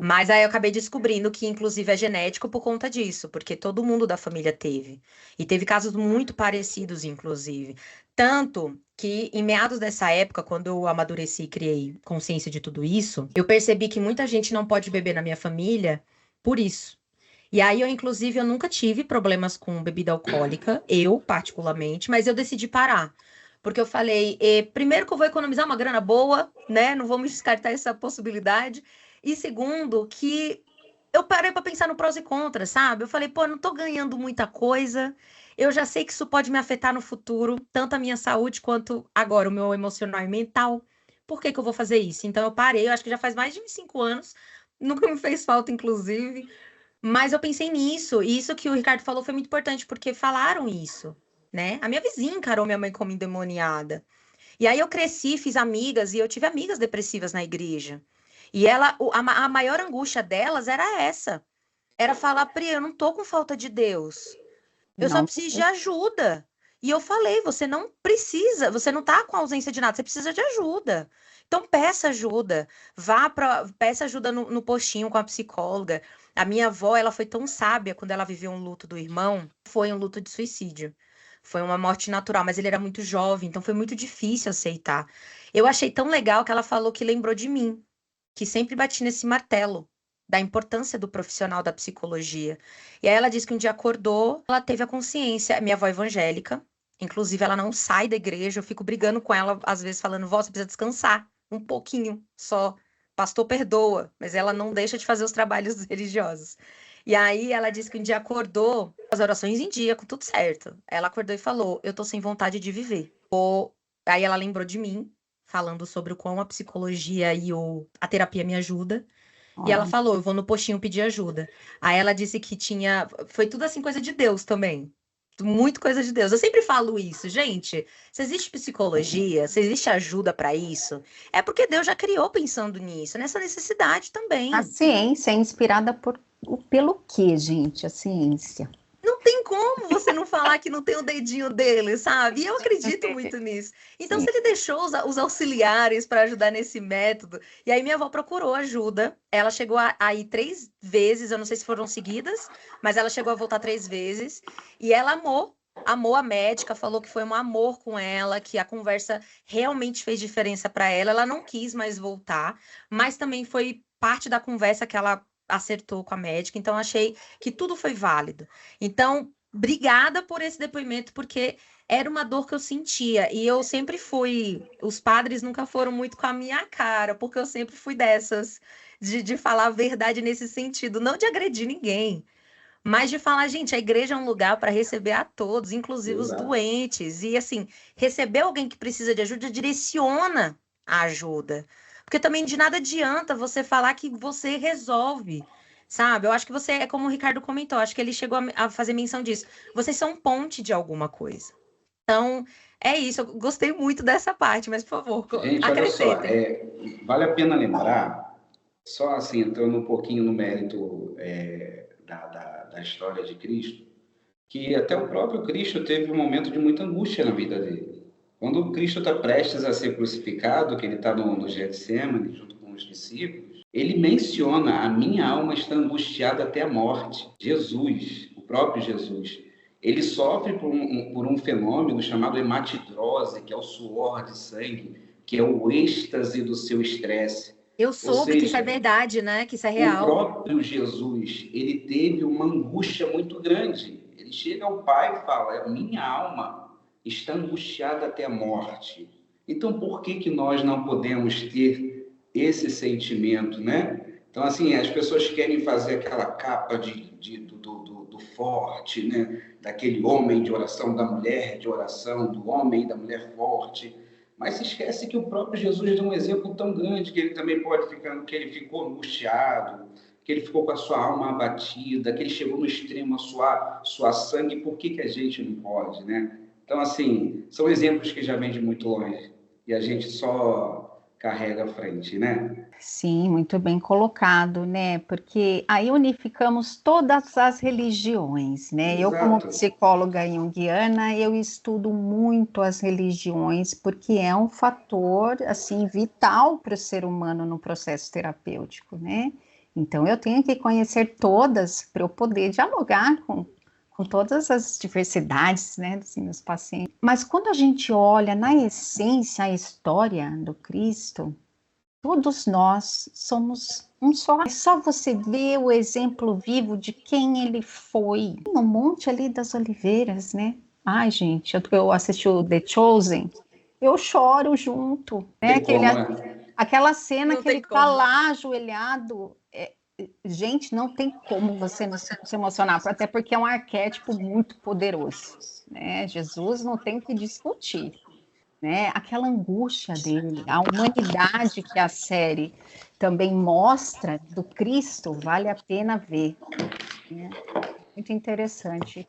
Mas aí eu acabei descobrindo que, inclusive, é genético por conta disso, porque todo mundo da família teve. E teve casos muito parecidos, inclusive. Tanto que, em meados dessa época, quando eu amadureci e criei consciência de tudo isso, eu percebi que muita gente não pode beber na minha família por isso. E aí, eu nunca tive problemas com bebida alcoólica, eu, particularmente, mas eu decidi parar. Porque eu falei, primeiro que eu vou economizar uma grana boa, né? Não vamos descartar essa possibilidade. E segundo, que eu parei para pensar no prós e contras, sabe? Eu falei, pô, eu não tô ganhando muita coisa. Eu já sei que isso pode me afetar no futuro, tanto a minha saúde quanto agora o meu emocional e mental. Por que que eu vou fazer isso? Então eu parei, eu acho que já faz mais de 5 anos. Nunca me fez falta, inclusive. Mas eu pensei nisso, e isso que o Ricardo falou foi muito importante, porque falaram isso, né? A minha vizinha encarou minha mãe como endemoniada. E aí eu cresci, fiz amigas, e eu tive amigas depressivas na igreja. E a maior angústia delas era essa. Era falar, Pri, eu não tô com falta de Deus. Eu só Não. preciso de ajuda. E eu falei, você não precisa, você não tá com ausência de nada, você precisa de ajuda. Então peça ajuda, peça ajuda no postinho com a psicóloga. A minha avó, ela foi tão sábia quando ela viveu um luto do irmão, foi um luto de suicídio. Foi uma morte natural, mas ele era muito jovem, então foi muito difícil aceitar. Eu achei tão legal que ela falou que lembrou de mim, que sempre bati nesse martelo da importância do profissional da psicologia. E aí ela disse que um dia acordou, ela teve a consciência, minha avó é evangélica, inclusive ela não sai da igreja, eu fico brigando com ela, às vezes falando, vó, você precisa descansar, um pouquinho só, pastor perdoa, mas ela não deixa de fazer os trabalhos religiosos. E aí ela disse que um dia acordou, as orações em dia, com tudo certo. Ela acordou e falou, eu tô sem vontade de viver. Aí ela lembrou de mim, falando sobre o quão a psicologia e a terapia me ajuda. E ela falou, eu vou no postinho pedir ajuda. Aí ela disse que foi tudo assim coisa de Deus também. Muito coisa de Deus. Eu sempre falo isso, gente. Se existe psicologia, se existe ajuda para isso, é porque Deus já criou pensando nisso, nessa necessidade também. A ciência é inspirada pelo quê, gente? A ciência. tem como você não falar que não tem o dedinho dele, sabe? E eu acredito muito nisso. Então, se ele deixou os auxiliares para ajudar nesse método, e aí minha avó procurou ajuda, ela chegou a ir 3 vezes, eu não sei se foram seguidas, mas ela chegou a voltar 3 vezes, e ela amou a médica, falou que foi um amor com ela, que a conversa realmente fez diferença para ela. Ela não quis mais voltar, mas também foi parte da conversa que ela acertou com a médica. Então, achei que tudo foi válido. Então, obrigada por esse depoimento, porque era uma dor que eu sentia. E eu sempre fui. Os padres nunca foram muito com a minha cara, porque eu sempre fui dessas, de falar a verdade nesse sentido, não de agredir ninguém. Mas de falar, gente, a igreja é um lugar para receber a todos, inclusive os Exato. doentes. E assim, receber alguém que precisa de ajuda direciona a ajuda. Porque também de nada adianta você falar que você resolve, sabe? Eu acho que você é como o Ricardo comentou, acho que ele chegou a fazer menção disso. Vocês são ponte de alguma coisa. Então, é isso. Eu gostei muito dessa parte, mas por favor, Gente, olha só, acrescentem. vale a pena lembrar, só assim, entrando um pouquinho no mérito da história de Cristo, que até o próprio Cristo teve um momento de muita angústia na vida dele. Quando o Cristo está prestes a ser crucificado, que ele está no Getsemane, junto com os discípulos, ele menciona: a minha alma está angustiada até a morte. Jesus, o próprio Jesus, ele sofre por um fenômeno chamado hematidrose, que é o suor de sangue, que é o êxtase do seu estresse. Eu soube que isso é verdade, né? Que isso é O real. próprio Jesus, ele teve uma angústia muito grande. Ele chega ao Pai e fala: minha alma está angustiada até a morte. Então, por que nós não podemos ter esse sentimento, né? Então, assim, as pessoas querem fazer aquela capa do forte, né? Daquele homem de oração, da mulher de oração, do homem e da mulher forte. Mas se esquece que o próprio Jesus deu um exemplo tão grande, que ele também pode ficar, que ele ficou angustiado, que ele ficou com a sua alma abatida, que ele chegou no extremo a suar sangue. Por que a gente não pode, né? Então, assim, são exemplos que já vêm de muito longe e a gente só carrega à frente, né? Sim, muito bem colocado, né? Porque aí unificamos todas as religiões, né? Eu, como Exato. psicóloga junguiana, eu estudo muito as religiões, porque é um fator, assim, vital para o ser humano no processo terapêutico, né? Então, eu tenho que conhecer todas para eu poder dialogar com todas as diversidades, né, dos meus pacientes. Mas quando a gente olha, na essência, a história do Cristo, todos nós somos um só. É só você ver o exemplo vivo de quem ele foi. No Monte ali das Oliveiras, né? Ai, gente, eu assisti o The Chosen, eu choro junto, né? Tem como, né? Aquela cena Não que tem ele tá como. lá ajoelhado. Gente, não tem como você não se emocionar, até porque é um arquétipo muito poderoso, né? Jesus não tem o que discutir, né? Aquela angústia dele, a humanidade que a série também mostra do Cristo, vale a pena ver, né? Muito interessante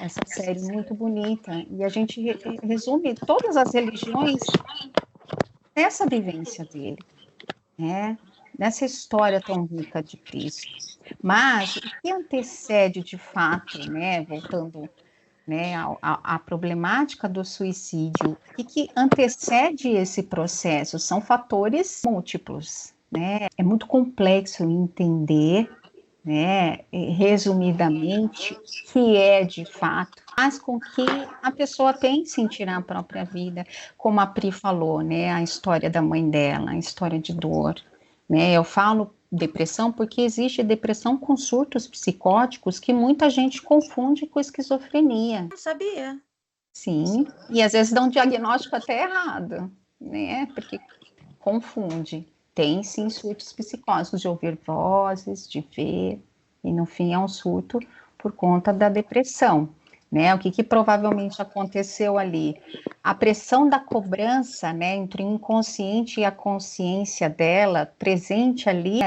essa série, muito bonita, e a gente resume todas as religiões nessa vivência dele, né? Nessa história tão rica de Cristo. Mas o que antecede de fato, né? Voltando, né, a problemática do suicídio, o que antecede esse processo? São fatores múltiplos, né? É muito complexo entender, né, resumidamente, o que é de fato, faz com que a pessoa pense em tirar a própria vida, como a Pri falou, né, a história da mãe dela, a história de dor, né? Eu falo depressão porque existe depressão com surtos psicóticos que muita gente confunde com esquizofrenia. Não sabia. Sim, e às vezes dá um diagnóstico até errado, né? Porque confunde. Tem sim surtos psicóticos de ouvir vozes, de ver, e no fim é um surto por conta da depressão, né? O que provavelmente aconteceu ali? A pressão da cobrança, né, entre o inconsciente e a consciência dela, presente ali,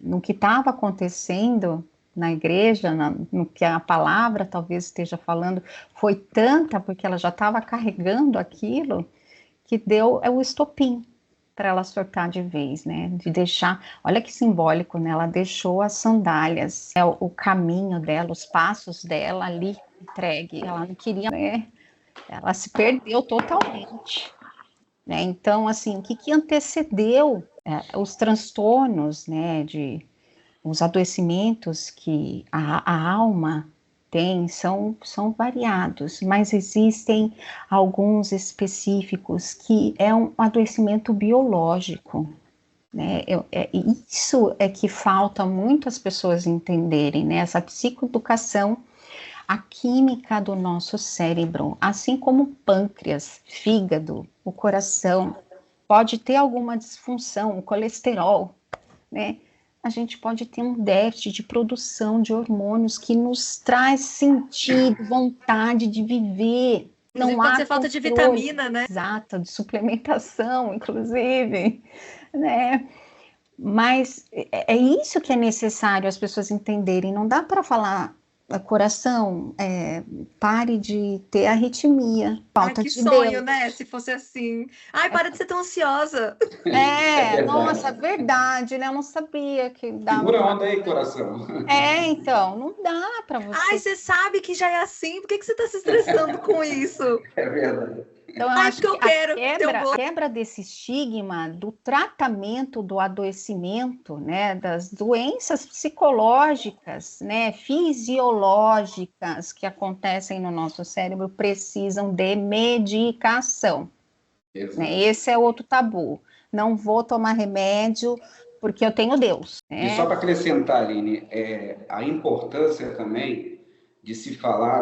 no que estava acontecendo na igreja, no que a palavra talvez esteja falando, foi tanta, porque ela já estava carregando aquilo, que deu o estopim, para ela surtar de vez, né? De deixar, olha que simbólico, né? Ela deixou as sandálias, o caminho dela, os passos dela ali entregue. Ela não queria, né? Ela se perdeu totalmente, né? Então, assim, o que antecedeu os transtornos, né? Os adoecimentos que a alma tem são variados, mas existem alguns específicos que é um adoecimento biológico, né? Isso é que falta muito as pessoas entenderem, né? Essa psicoeducação, a química do nosso cérebro, assim como o pâncreas, fígado, o coração, pode ter alguma disfunção, o colesterol, né? A gente pode ter um déficit de produção de hormônios que nos traz sentido, vontade de viver. Não pode ser falta de vitamina, né? Exato, de suplementação, inclusive, né? Mas é isso que é necessário as pessoas entenderem. Não dá para falar, coração, pare de ter arritmia, falta de Deus. Que sonho, né? Se fosse assim. Ai, para de ser tão ansiosa. Nossa, verdade, né? Eu não sabia que dava. Segura a onda aí, coração. Então, não dá para você. Ai, você sabe que já é assim, por que você está se estressando com isso? É verdade. Então, eu acho que a quebra desse estigma do tratamento do adoecimento, né, das doenças psicológicas, né, fisiológicas que acontecem no nosso cérebro precisam de medicação. Né? Esse é outro tabu. Não vou tomar remédio porque eu tenho Deus. Né? E só para acrescentar, Aline, a importância também de se falar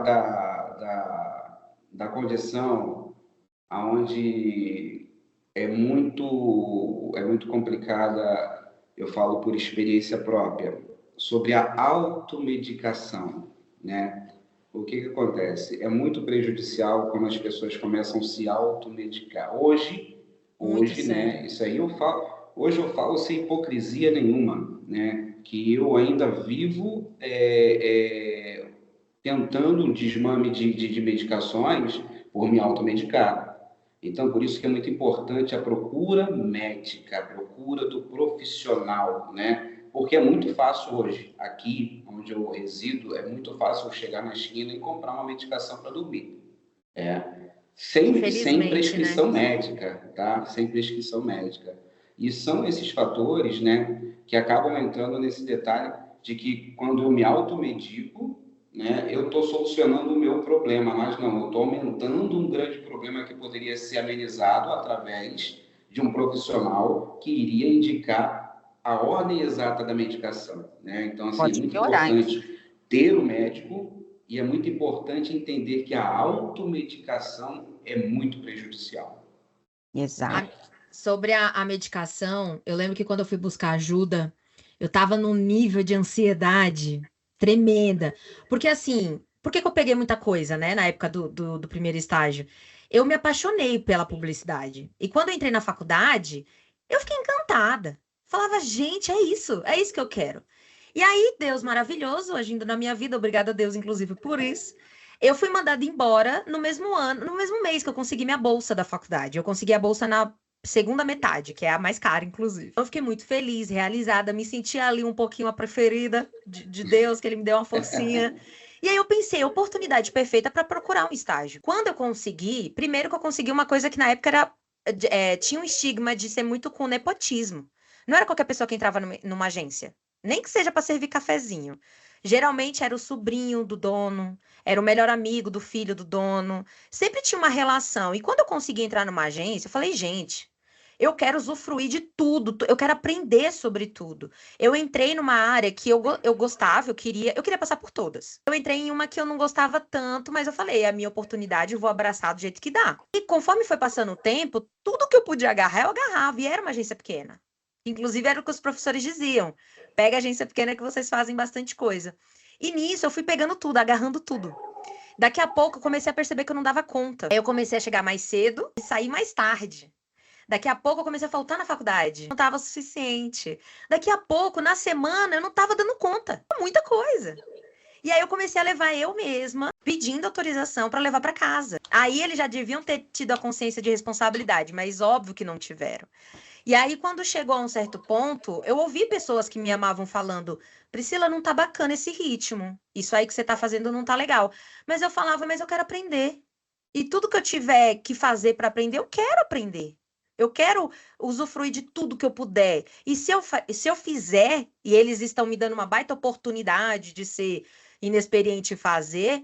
da condição onde é muito complicada, eu falo por experiência própria, sobre a automedicação, né? O que acontece? É muito prejudicial quando as pessoas começam a se automedicar. Hoje, né? Isso aí hoje eu falo sem hipocrisia nenhuma, né? Que eu ainda vivo tentando um desmame de medicações por me automedicar. Então, por isso que é muito importante a procura médica, a procura do profissional, né? Porque é muito fácil hoje, aqui onde eu resido, é muito fácil eu chegar na esquina e comprar uma medicação para dormir. Sem prescrição, né? Médica, tá? Sem prescrição médica. E são esses fatores, né, que acabam entrando nesse detalhe de que quando eu me automedico, né, eu estou solucionando o meu problema, mas não, eu estou aumentando um grande problema que poderia ser amenizado através de um profissional que iria indicar a ordem exata da medicação, né? Então, assim, é muito importante ter o médico e é muito importante entender que a automedicação é muito prejudicial. Exato. Sobre a medicação, eu lembro que quando eu fui buscar ajuda, eu estava num nível de ansiedade tremenda. Porque assim, por que eu peguei muita coisa, né, na época do primeiro estágio? Eu me apaixonei pela publicidade. E quando eu entrei na faculdade, eu fiquei encantada. Falava, gente, é isso que eu quero. E aí, Deus maravilhoso, agindo na minha vida, obrigada a Deus, inclusive, por isso, eu fui mandada embora no mesmo ano, no mesmo mês que eu consegui minha bolsa da faculdade. Eu consegui a bolsa na segunda metade, que é a mais cara, inclusive. Eu fiquei muito feliz, realizada, me senti ali um pouquinho a preferida de Deus, que ele me deu uma forcinha. E aí eu pensei, oportunidade perfeita para procurar um estágio. Quando eu consegui, primeiro que eu consegui uma coisa que na época tinha um estigma de ser muito com nepotismo. Não era qualquer pessoa que entrava numa agência, nem que seja para servir cafezinho. Geralmente era o sobrinho do dono, era o melhor amigo do filho do dono. Sempre tinha uma relação. E quando eu consegui entrar numa agência, eu falei, gente, eu quero usufruir de tudo, eu quero aprender sobre tudo. Eu entrei numa área que eu gostava, eu queria passar por todas. Eu entrei em uma que eu não gostava tanto, mas eu falei, é a minha oportunidade, eu vou abraçar do jeito que dá. E conforme foi passando o tempo, tudo que eu podia agarrar, eu agarrava, e era uma agência pequena. Inclusive era o que os professores diziam, pega a agência pequena que vocês fazem bastante coisa. E nisso eu fui pegando tudo, agarrando tudo. Daqui a pouco eu comecei a perceber que eu não dava conta. Aí eu comecei a chegar mais cedo e sair mais tarde. Daqui a pouco eu comecei a faltar na faculdade. Não estava o suficiente. Daqui a pouco, na semana, eu não estava dando conta. Muita coisa. E aí eu comecei a levar eu mesma, pedindo autorização para levar para casa. Aí eles já deviam ter tido a consciência de responsabilidade, mas óbvio que não tiveram. E aí, quando chegou a um certo ponto, eu ouvi pessoas que me amavam falando: Priscila, não tá bacana esse ritmo. Isso aí que você tá fazendo não tá legal. Mas eu falava, mas eu quero aprender. E tudo que eu tiver que fazer para aprender, eu quero aprender. Eu quero usufruir de tudo que eu puder. E se eu fizer, e eles estão me dando uma baita oportunidade de ser inexperiente e fazer,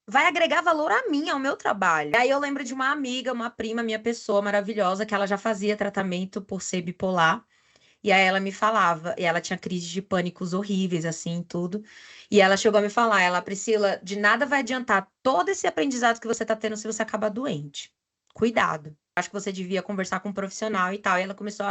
vai agregar valor a mim, ao meu trabalho. Aí eu lembro de uma amiga, uma prima, minha pessoa maravilhosa, que ela já fazia tratamento por ser bipolar. E aí ela me falava, e ela tinha crises de pânicos horríveis, assim, tudo. E ela chegou a me falar, ela, Priscila, de nada vai adiantar todo esse aprendizado que você tá tendo se você acabar doente. Cuidado. Acho que você devia conversar com um profissional e tal. E ela começou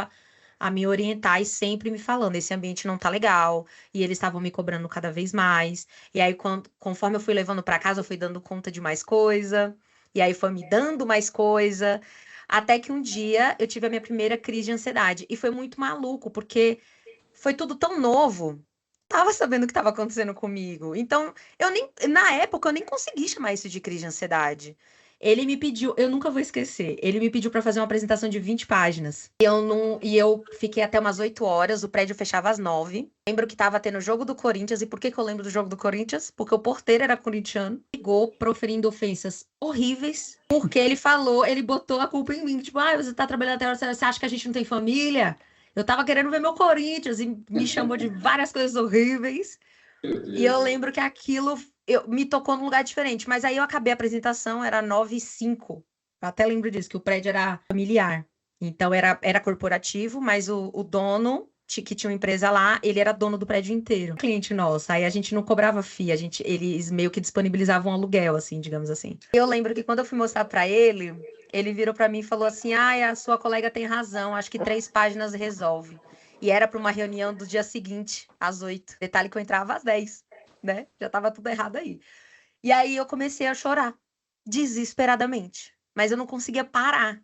a me orientar e sempre me falando, esse ambiente não tá legal. E eles estavam me cobrando cada vez mais. E aí, conforme eu fui levando para casa, eu fui dando conta de mais coisa. E aí foi me dando mais coisa. Até que um dia eu tive a minha primeira crise de ansiedade. E foi muito maluco, porque foi tudo tão novo. Tava sabendo o que estava acontecendo comigo. Então, na época, eu nem consegui chamar isso de crise de ansiedade. Ele me pediu, eu nunca vou esquecer, ele me pediu para fazer uma apresentação de 20 páginas. E eu fiquei até umas 8 horas, o prédio fechava às 9. Lembro que tava tendo o jogo do Corinthians, e por que que eu lembro do jogo do Corinthians? Porque o porteiro era corintiano, ligou proferindo ofensas horríveis, porque ele botou a culpa em mim, tipo, você tá trabalhando até hora, você acha que a gente não tem família? Eu tava querendo ver meu Corinthians, e me chamou de várias coisas horríveis. E eu lembro que aquilo me tocou num lugar diferente. Mas aí eu acabei a apresentação, era 9h05. Eu até lembro disso, que o prédio era familiar. Então era corporativo, mas o dono, que tinha uma empresa lá, ele era dono do prédio inteiro. Cliente nosso. Aí a gente não cobrava FII, eles meio que disponibilizavam um aluguel, assim, digamos assim. Eu lembro que quando eu fui mostrar pra ele, ele virou pra mim e falou assim: a sua colega tem razão, acho que 3 páginas resolve. E era para uma reunião do dia seguinte, às 8. Detalhe que eu entrava às 10, né? Já tava tudo errado aí. E aí eu comecei a chorar, desesperadamente. Mas eu não conseguia parar.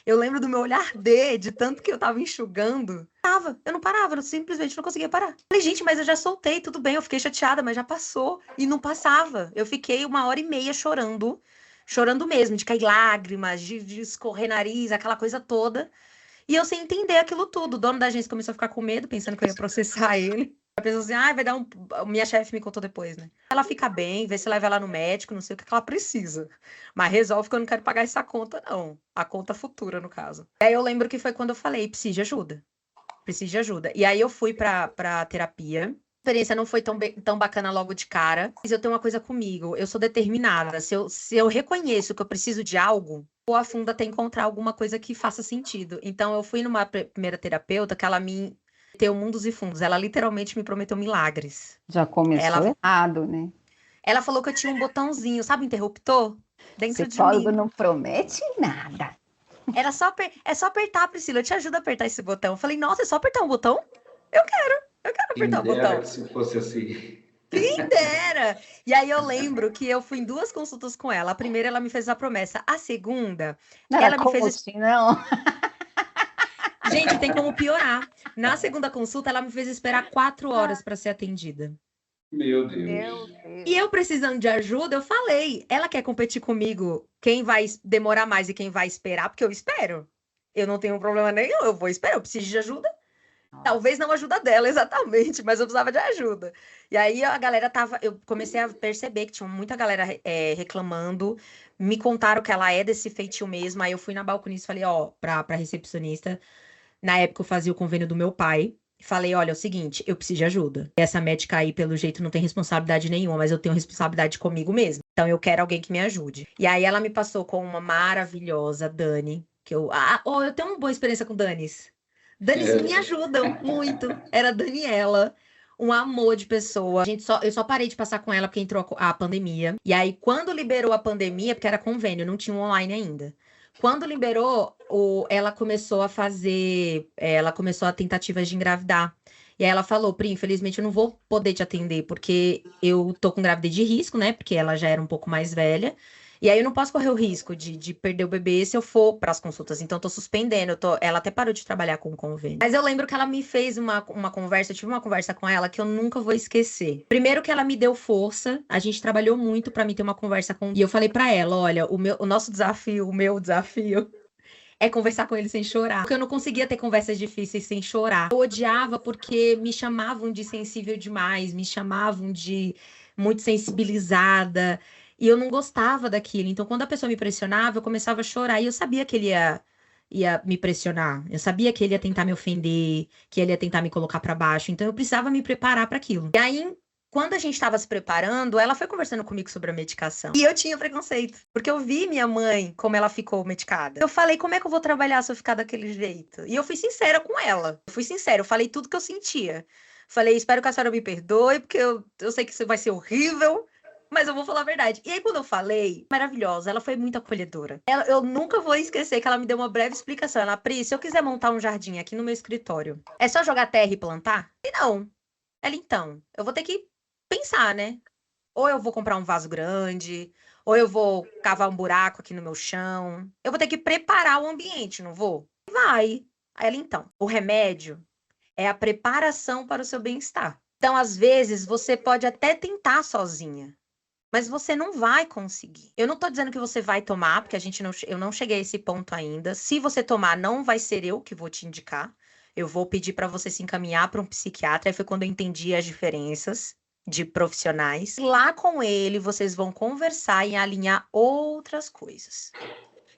Eu lembro do meu olhar de tanto que eu tava enxugando. Eu não parava, eu simplesmente não conseguia parar. Falei, gente, mas eu já soltei, tudo bem, eu fiquei chateada, mas já passou. E não passava. Eu fiquei 1h30 chorando, chorando mesmo, de cair lágrimas, de escorrer nariz, aquela coisa toda. E eu sem entender aquilo tudo. O dono da agência começou a ficar com medo, pensando que eu ia processar ele. A pessoa assim, vai dar um... Minha chefe me contou depois, né? Ela fica bem, vê se leva ela no médico, não sei o que ela precisa. Mas resolve que eu não quero pagar essa conta, não. A conta futura, no caso. E aí eu lembro que foi quando eu falei, preciso de ajuda. Preciso de ajuda. E aí eu fui pra terapia. A experiência não foi tão bacana logo de cara. Mas eu tenho uma coisa comigo, eu sou determinada. Se eu reconheço que eu preciso de algo, vou a fundo até encontrar alguma coisa que faça sentido. Então, eu fui numa primeira terapeuta que ela me meteu mundos e fundos. Ela literalmente me prometeu milagres. Já começou errado, né? Ela falou que eu tinha um botãozinho, sabe, interruptor? Dentro de Psicólogo mim. não promete nada. Era só apertar, Priscila. Eu te ajudo a apertar esse botão. Eu falei, nossa, é só apertar um botão? Eu quero apertar o botão. Que se fosse assim. Quem dera! E aí eu lembro que eu fui em 2 consultas com ela. A primeira, ela me fez a promessa. A segunda, ela me fez... Assim, não? Gente, tem como piorar. Na segunda consulta, ela me fez esperar 4 horas para ser atendida. Meu Deus. E eu precisando de ajuda, eu falei. Ela quer competir comigo quem vai demorar mais e quem vai esperar, porque eu espero. Eu não tenho problema nenhum, eu vou esperar, eu preciso de ajuda. Talvez não ajuda dela, exatamente, mas eu precisava de ajuda. E aí a galera eu comecei a perceber que tinha muita galera reclamando, me contaram que ela é desse feitio mesmo, aí eu fui na balconista e falei, pra recepcionista, na época eu fazia o convênio do meu pai, e falei, olha, é o seguinte, eu preciso de ajuda. Essa médica aí, pelo jeito, não tem responsabilidade nenhuma, mas eu tenho responsabilidade comigo mesmo. Então eu quero alguém que me ajude. E aí ela me passou com uma maravilhosa Dani, que eu tenho uma boa experiência com Danis. Danis me ajudam muito. Era a Daniela, um amor de pessoa. Eu só parei de passar com ela porque entrou a pandemia. E aí, quando liberou a pandemia, porque era convênio, não tinha um online ainda. Quando liberou, ela começou a tentativas de engravidar. E aí ela falou, Pri, infelizmente eu não vou poder te atender, porque eu tô com gravidez de risco, né? Porque ela já era um pouco mais velha. E aí eu não posso correr o risco de perder o bebê se eu for para as consultas. Então eu tô suspendendo. Ela até parou de trabalhar com o convênio. Mas eu lembro que ela me fez uma conversa, eu tive uma conversa com ela que eu nunca vou esquecer. Primeiro que ela me deu força, a gente trabalhou muito para mim ter uma conversa com... E eu falei para ela, olha, o meu desafio é conversar com ele sem chorar. Porque eu não conseguia ter conversas difíceis sem chorar. Eu odiava porque me chamavam de sensível demais, me chamavam de muito sensibilizada. E eu não gostava daquilo. Então, quando a pessoa me pressionava, eu começava a chorar. E eu sabia que ele ia me pressionar. Eu sabia que ele ia tentar me ofender, que ele ia tentar me colocar pra baixo. Então, eu precisava me preparar para aquilo. E aí, quando a gente estava se preparando, ela foi conversando comigo sobre a medicação. E eu tinha preconceito, porque eu vi minha mãe como ela ficou medicada. Eu falei, como é que eu vou trabalhar se eu ficar daquele jeito? E eu fui sincera com ela. Eu fui sincera, eu falei tudo que eu sentia. Falei, espero que a senhora me perdoe, porque eu sei que isso vai ser horrível, mas eu vou falar a verdade. E aí, quando eu falei, maravilhosa, ela foi muito acolhedora. Eu nunca vou esquecer que ela me deu uma breve explicação. Ela, Pri, se eu quiser montar um jardim aqui no meu escritório, é só jogar terra e plantar? E não. Ela, então, eu vou ter que pensar, né? Ou eu vou comprar um vaso grande, ou eu vou cavar um buraco aqui no meu chão. Eu vou ter que preparar o ambiente, não vou? Vai. Aí ela, então, o remédio é a preparação para o seu bem-estar. Então, às vezes, você pode até tentar sozinha, mas você não vai conseguir. Eu não tô dizendo que você vai tomar, porque eu não cheguei a esse ponto ainda. Se você tomar, não vai ser eu que vou te indicar. Eu vou pedir para você se encaminhar para um psiquiatra. Aí foi quando eu entendi as diferenças de profissionais. Lá com ele, vocês vão conversar e alinhar outras coisas.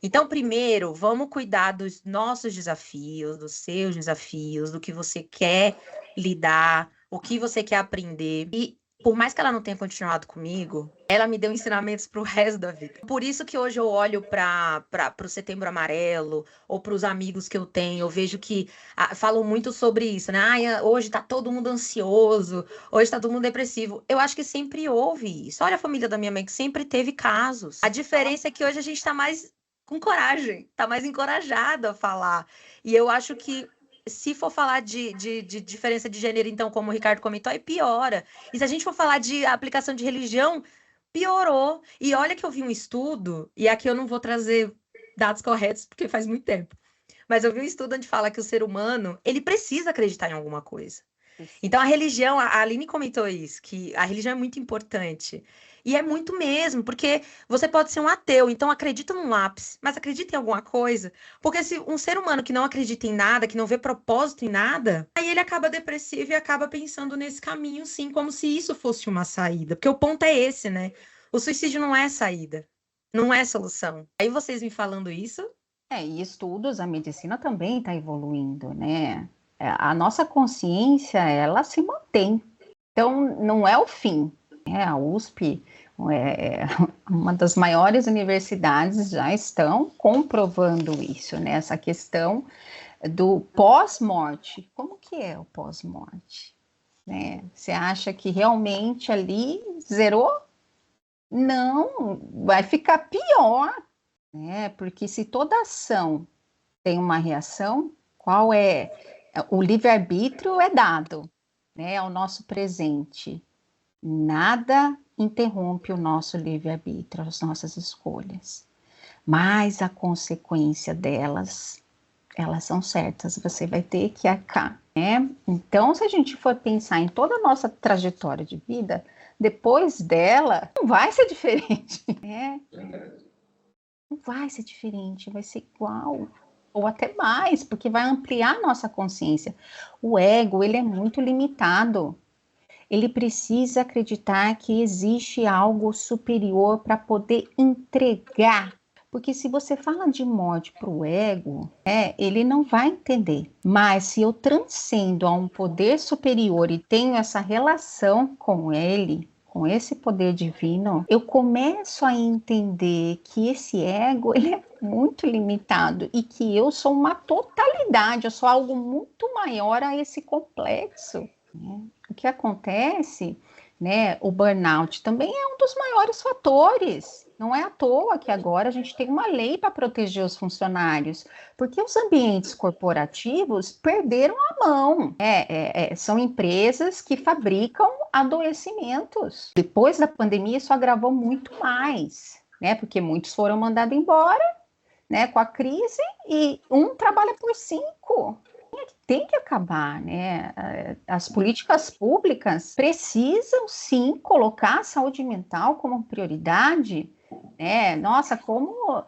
Então, primeiro, vamos cuidar dos nossos desafios, dos seus desafios, do que você quer lidar, o que você quer aprender. E por mais que ela não tenha continuado comigo, ela me deu ensinamentos para o resto da vida. Por isso que hoje eu olho para o Setembro Amarelo ou para os amigos que eu tenho, eu vejo que falam muito sobre isso, né? Hoje está todo mundo ansioso, hoje está todo mundo depressivo. Eu acho que sempre houve isso. Olha a família da minha mãe, que sempre teve casos. A diferença é que hoje a gente está mais com coragem, está mais encorajado a falar. E eu acho que se for falar de diferença de gênero, então, como o Ricardo comentou, aí piora. E se a gente for falar de aplicação de religião, piorou. E olha que eu vi um estudo, e aqui eu não vou trazer dados corretos, porque faz muito tempo. Mas eu vi um estudo onde fala que o ser humano, ele precisa acreditar em alguma coisa. Então, a religião, a Aline comentou isso, que a religião é muito importante. E é muito mesmo, porque você pode ser um ateu, então acredita num lápis, mas acredita em alguma coisa. Porque se um ser humano que não acredita em nada, que não vê propósito em nada, aí ele acaba depressivo e acaba pensando nesse caminho, sim, como se isso fosse uma saída. Porque o ponto é esse, né? O suicídio não é saída, não é solução. Aí vocês me falando isso... E estudos, a medicina também está evoluindo, né? A nossa consciência, ela se mantém. Então, não é o fim. A USP, uma das maiores universidades, já estão comprovando isso, né? Essa questão do pós-morte. Como que é o pós-morte? Né? Você acha que realmente ali zerou? Não, vai ficar pior, né? Porque se toda ação tem uma reação, qual é? O livre-arbítrio é dado, né, ao nosso presente. Nada interrompe o nosso livre-arbítrio, as nossas escolhas. Mas a consequência delas, elas são certas, você vai ter que arcar, né? Então, se a gente for pensar em toda a nossa trajetória de vida, depois dela, não vai ser diferente, né? Não vai ser diferente, vai ser igual. Ou até mais, porque vai ampliar nossa consciência. O ego, ele é muito limitado. Ele precisa acreditar que existe algo superior para poder entregar. Porque se você fala de morte para o ego, ele não vai entender. Mas se eu transcendo a um poder superior e tenho essa relação com ele, com esse poder divino, eu começo a entender que esse ego, ele é muito limitado e que eu sou uma totalidade, eu sou algo muito maior a esse complexo, né? O que acontece, né, o burnout também é um dos maiores fatores. Não é à toa que agora a gente tem uma lei para proteger os funcionários, porque os ambientes corporativos perderam a mão. São empresas que fabricam adoecimentos. Depois da pandemia, isso agravou muito mais, né? Porque muitos foram mandados embora, né, com a crise, e um trabalha por 5. Tem que acabar, né? As políticas públicas precisam, sim, colocar a saúde mental como prioridade, né? Nossa, como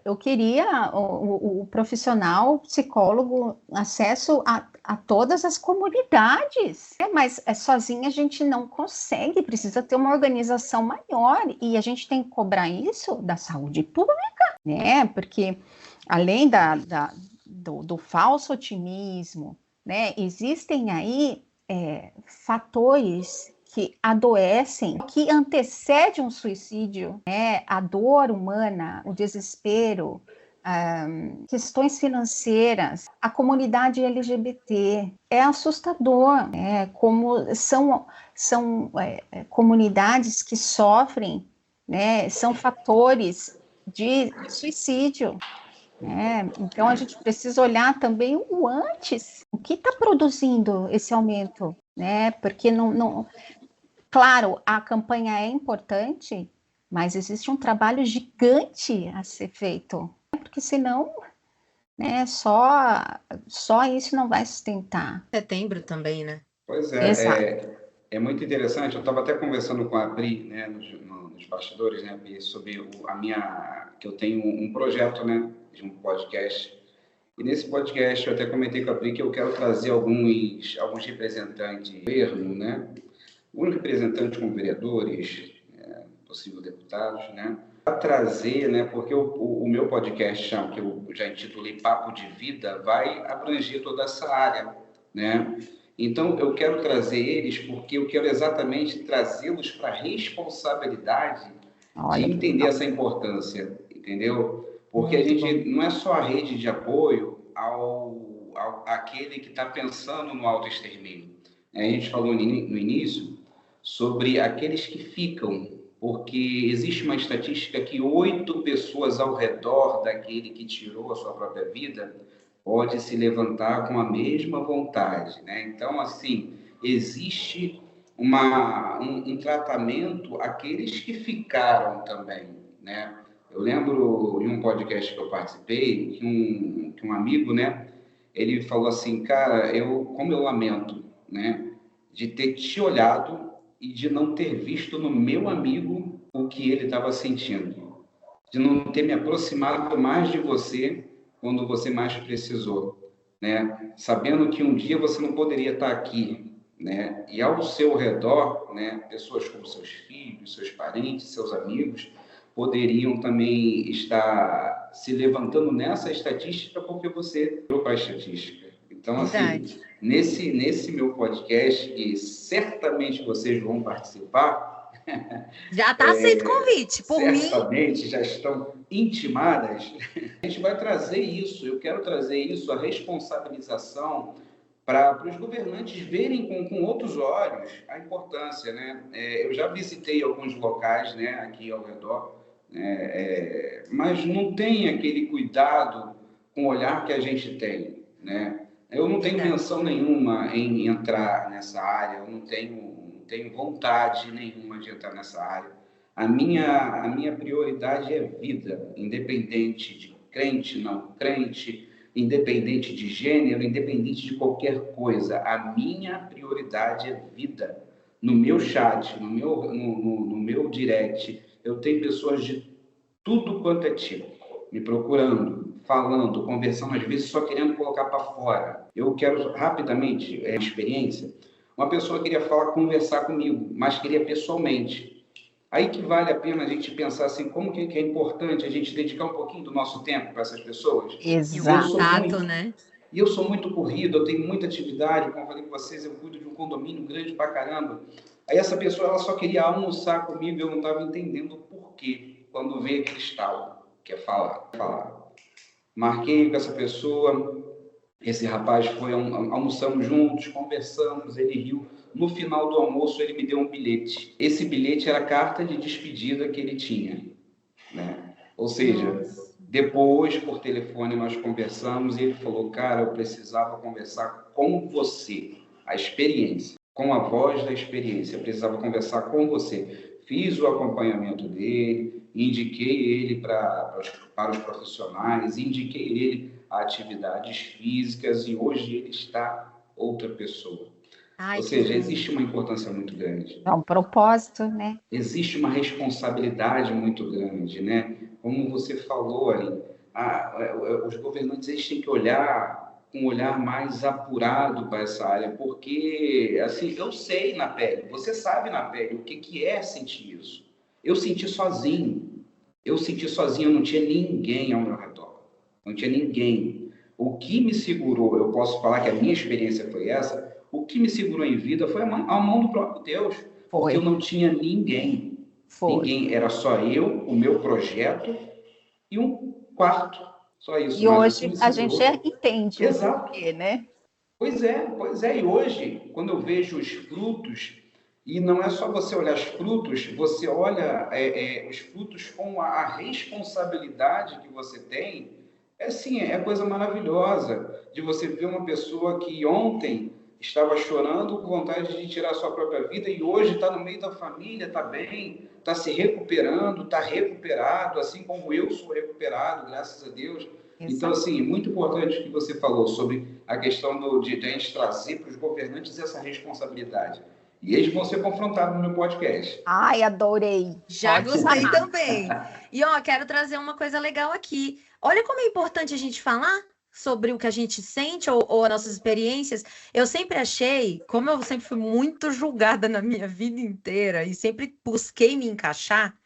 eu queria o profissional, o psicólogo, acesso a todas as comunidades, mas sozinha a gente não consegue, precisa ter uma organização maior, e a gente tem que cobrar isso da saúde pública, né? Porque além do falso otimismo, né, existem aí fatores que adoecem, que antecede um suicídio, né? A dor humana, o desespero, questões financeiras, a comunidade LGBT. É assustador, né? Como são comunidades que sofrem, né? São fatores de suicídio. Então, a gente precisa olhar também o antes, o que está produzindo esse aumento, né? Porque claro, a campanha é importante, mas existe um trabalho gigante a ser feito, porque senão, né, só isso não vai sustentar. Setembro também, né? Pois Exato. É muito interessante. Eu estava até conversando com a Pri, né, nos bastidores, né, Pri, sobre que eu tenho um projeto, né, de um podcast. E nesse podcast eu até comentei com a Pri que eu quero trazer alguns representantes do governo, né, alguns representantes como vereadores, possíveis deputados, né, para trazer, né, porque o meu podcast, que eu já intitulei Papo de Vida, vai abranger toda essa área, né? Então, eu quero trazer eles porque eu quero exatamente trazê-los para a responsabilidade de entender essa importância, entendeu? Porque a gente não é só a rede de apoio àquele que está pensando no autoextermínio. A gente falou no início sobre aqueles que ficam, porque existe uma estatística que 8 pessoas ao redor daquele que tirou a sua própria vida pode se levantar com a mesma vontade, né? Então, assim, existe um tratamento àqueles que ficaram também, né? Eu lembro de um podcast que eu participei, que um amigo, né? Ele falou assim, cara, como eu lamento, né? De ter te olhado e de não ter visto no meu amigo o que ele estava sentindo, de não ter me aproximado mais de você quando você mais precisou, né? Sabendo que um dia você não poderia estar aqui, né? E ao seu redor, né? Pessoas como seus filhos, seus parentes, seus amigos poderiam também estar se levantando nessa estatística porque você entrou para a estatística. Então, assim, nesse meu podcast, que certamente vocês vão participar, já está aceito o convite, por certamente mim. Já estão intimadas. A gente vai trazer isso, eu quero trazer isso, a responsabilização para os governantes verem com outros olhos a importância, né? Eu já visitei alguns locais, né, aqui ao redor, mas não tem aquele cuidado com o olhar que a gente tem, né? Eu não tenho intenção nenhuma em entrar nessa área, eu não tenho vontade nenhuma de entrar nessa área. A minha prioridade é vida, independente de crente, não crente, independente de gênero, independente de qualquer coisa. A minha prioridade é vida. No meu chat, no meu direct, eu tenho pessoas de tudo quanto é tipo, me procurando, falando, conversando, às vezes só querendo colocar para fora. Eu quero rapidamente, experiência. Uma pessoa queria conversar comigo, mas queria pessoalmente. Aí que vale a pena a gente pensar assim, como que é importante a gente dedicar um pouquinho do nosso tempo para essas pessoas. Exato, né? E eu sou muito corrido, eu tenho muita atividade, como eu falei com vocês, eu cuido de um condomínio grande pra caramba. Aí essa pessoa, ela só queria almoçar comigo e eu não estava entendendo o porquê, quando veio aquele estalo, que é falar. Marquei com essa pessoa, esse rapaz foi, almoçamos juntos, conversamos, ele riu. No final do almoço, ele me deu um bilhete. Esse bilhete era a carta de despedida que ele tinha, né? Ou seja, depois, por telefone, nós conversamos e ele falou, cara, eu precisava conversar com você, a experiência, com a voz da experiência, eu precisava conversar com você. Fiz o acompanhamento dele, indiquei ele para os profissionais, indiquei ele a atividades físicas e hoje ele está outra pessoa. Ou seja, existe uma importância muito grande. É um propósito, né? Existe uma responsabilidade muito grande, né? Como você falou, Aline, os governantes eles têm que olhar com um olhar mais apurado para essa área, porque, assim, eu sei na pele, você sabe na pele o que é sentir isso. Eu senti sozinho, eu não tinha ninguém ao meu redor, não tinha ninguém. O que me segurou, eu posso falar que a minha experiência foi essa, o que me segurou em vida foi a mão do próprio Deus, porque eu não tinha ninguém. Ninguém, era só eu, o meu projeto e um quarto, só isso. E hoje a gente entende o porquê, né? Pois é, e hoje, quando eu vejo os frutos, e não é só você olhar os frutos, você olha os frutos com a responsabilidade que você tem, assim, é coisa maravilhosa de você ver uma pessoa que ontem estava chorando com vontade de tirar a sua própria vida e hoje está no meio da família, está bem, está se recuperando, está recuperado, assim como eu sou recuperado, graças a Deus. Exato. Então, assim, muito importante o que você falou sobre a questão de a gente trazer para os governantes essa responsabilidade. E eles vão ser confrontados no meu podcast. Ai, adorei. Já gostei também. E, ó, quero trazer uma coisa legal aqui. Olha como é importante a gente falar sobre o que a gente sente ou as nossas experiências. Eu sempre achei, como eu sempre fui muito julgada na minha vida inteira e sempre busquei me encaixar,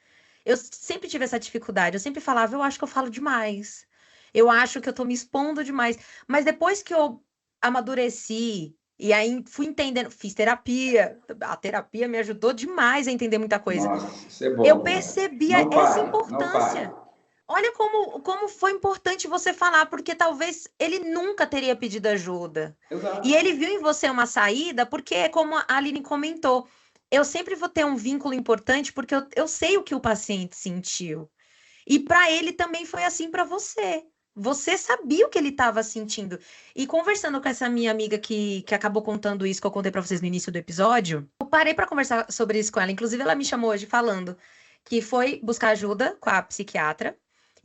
eu sempre tive essa dificuldade. Eu sempre falava, eu acho que eu falo demais. Eu acho que eu tô me expondo demais. Mas depois que eu amadureci e aí fui entendendo, fiz terapia, a terapia me ajudou demais a entender muita coisa. Nossa, isso é bom, eu percebi essa importância. Não Olha como foi importante você falar, porque talvez ele nunca teria pedido ajuda. Exato. E ele viu em você uma saída, porque, como a Aline comentou, eu sempre vou ter um vínculo importante, porque eu sei o que o paciente sentiu. E para ele também foi assim para você. Você sabia o que ele estava sentindo. E conversando com essa minha amiga que acabou contando isso, que eu contei para vocês no início do episódio, eu parei para conversar sobre isso com ela. Inclusive, ela me chamou hoje falando que foi buscar ajuda com a psiquiatra.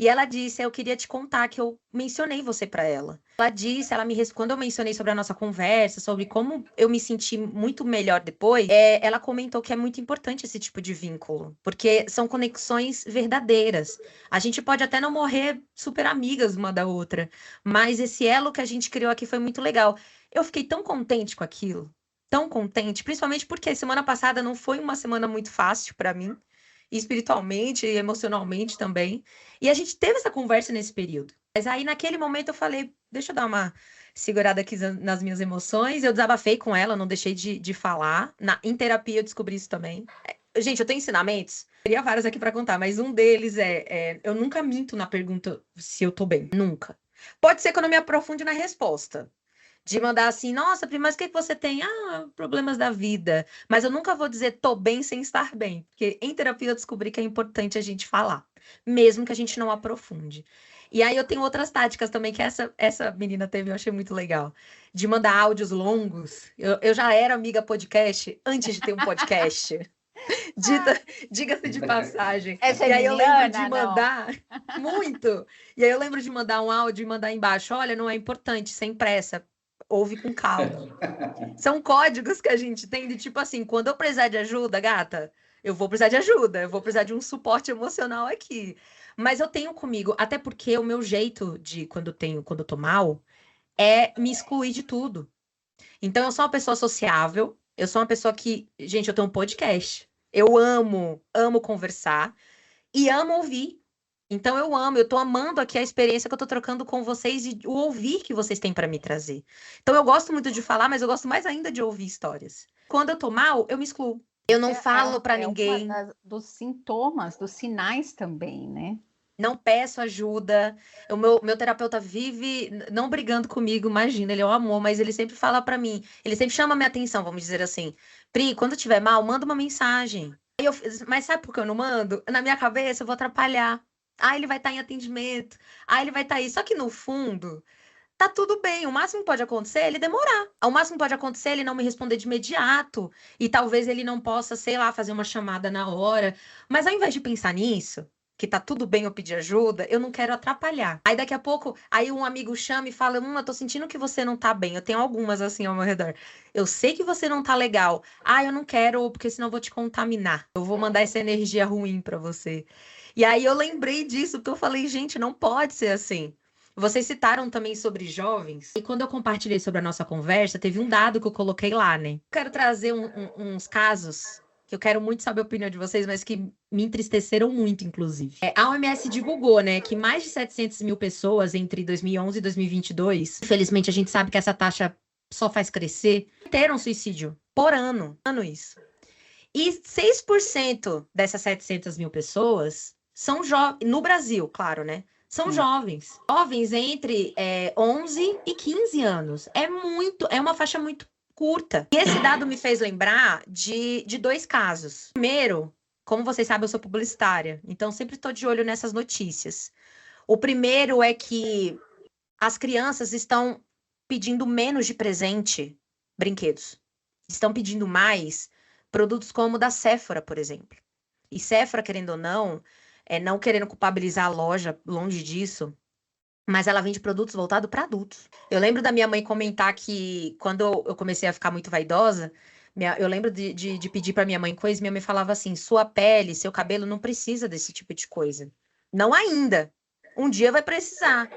E ela disse, eu queria te contar que eu mencionei você para ela. Ela disse, quando eu mencionei sobre a nossa conversa, sobre como eu me senti muito melhor depois, ela comentou que é muito importante esse tipo de vínculo, porque são conexões verdadeiras. A gente pode até não morrer super amigas uma da outra, mas esse elo que a gente criou aqui foi muito legal. Eu fiquei tão contente com aquilo, tão contente, principalmente porque semana passada não foi uma semana muito fácil para mim, espiritualmente e emocionalmente também. E a gente teve essa conversa nesse período. Mas aí, naquele momento, eu falei, deixa eu dar uma segurada aqui nas minhas emoções. Eu desabafei com ela, não deixei de falar. Em terapia, eu descobri isso também. Gente, eu tenho ensinamentos. Teria vários aqui para contar, mas um deles eu nunca minto na pergunta se eu tô bem. Nunca. Pode ser que eu não me aprofunde na resposta. De mandar assim, nossa, Pri, mas o que você tem? Ah, problemas da vida. Mas eu nunca vou dizer tô bem sem estar bem. Porque em terapia eu descobri que é importante a gente falar. Mesmo que a gente não aprofunde. E aí eu tenho outras táticas também, que essa menina teve, eu achei muito legal. De mandar áudios longos. Eu já era amiga podcast antes de ter um podcast. Diga-se de passagem. Essa e aí eu lembro de não. mandar muito. E aí eu lembro de mandar um áudio e mandar embaixo, olha, não é importante, sem pressa. Ouve com calma. São códigos que a gente tem de tipo assim, quando eu precisar de ajuda, gata, eu vou precisar de ajuda, eu vou precisar de um suporte emocional aqui. Mas eu tenho comigo, até porque o meu jeito de quando eu tô mal, é me excluir de tudo. Então eu sou uma pessoa sociável, eu sou uma pessoa que, gente, eu tenho um podcast. Eu amo conversar e amo ouvir. Então eu tô amando aqui a experiência que eu tô trocando com vocês e o ouvir que vocês têm para me trazer. Então eu gosto muito de falar, mas eu gosto mais ainda de ouvir histórias. Quando eu tô mal, eu me excluo. Eu não falo para ninguém. Dos sintomas, dos sinais também, né? Não peço ajuda. O meu terapeuta vive não brigando comigo, imagina, ele é um amor, mas ele sempre fala para mim, ele sempre chama minha atenção, vamos dizer assim. Pri, quando tiver mal, manda uma mensagem. Mas sabe por que eu não mando? Na minha cabeça eu vou atrapalhar. Ah, ele vai estar em atendimento. Ah, ele vai estar aí. Só que no fundo, tá tudo bem. O máximo que pode acontecer é ele demorar. O máximo que pode acontecer é ele não me responder de imediato. E talvez ele não possa, sei lá, fazer uma chamada na hora. Mas ao invés de pensar nisso, que tá tudo bem eu pedir ajuda, eu não quero atrapalhar. Aí daqui a pouco, aí um amigo chama e fala, eu tô sentindo que você não tá bem. Eu tenho algumas assim ao meu redor. Eu sei que você não tá legal. Ah, eu não quero, porque senão eu vou te contaminar. Eu vou mandar essa energia ruim pra você. E aí eu lembrei disso, porque eu falei, gente, não pode ser assim. Vocês citaram também sobre jovens, e quando eu compartilhei sobre a nossa conversa, teve um dado que eu coloquei lá, né? Quero trazer uns casos que eu quero muito saber a opinião de vocês, mas que me entristeceram muito, inclusive. A OMS divulgou, né, que mais de 700 mil pessoas entre 2011 e 2022, infelizmente a gente sabe que essa taxa só faz crescer, cometeram suicídio por ano. Isso. E 6% dessas 700 mil pessoas são jovens, no Brasil, claro, né? São jovens. Jovens entre 11 e 15 anos. É uma faixa muito curta. E esse dado me fez lembrar de dois casos. Primeiro, como vocês sabem, eu sou publicitária, então sempre estou de olho nessas notícias. O primeiro é que as crianças estão pedindo menos de presente, brinquedos. Estão pedindo mais produtos como o da Sephora, por exemplo. E Sephora, querendo ou não querendo culpabilizar a loja, longe disso, mas ela vende produtos voltados para adultos. Eu lembro da minha mãe comentar que quando eu comecei a ficar muito vaidosa, eu lembro de pedir para minha mãe coisa, e minha mãe falava assim: sua pele, seu cabelo não precisa desse tipo de coisa. Não ainda. Um dia vai precisar.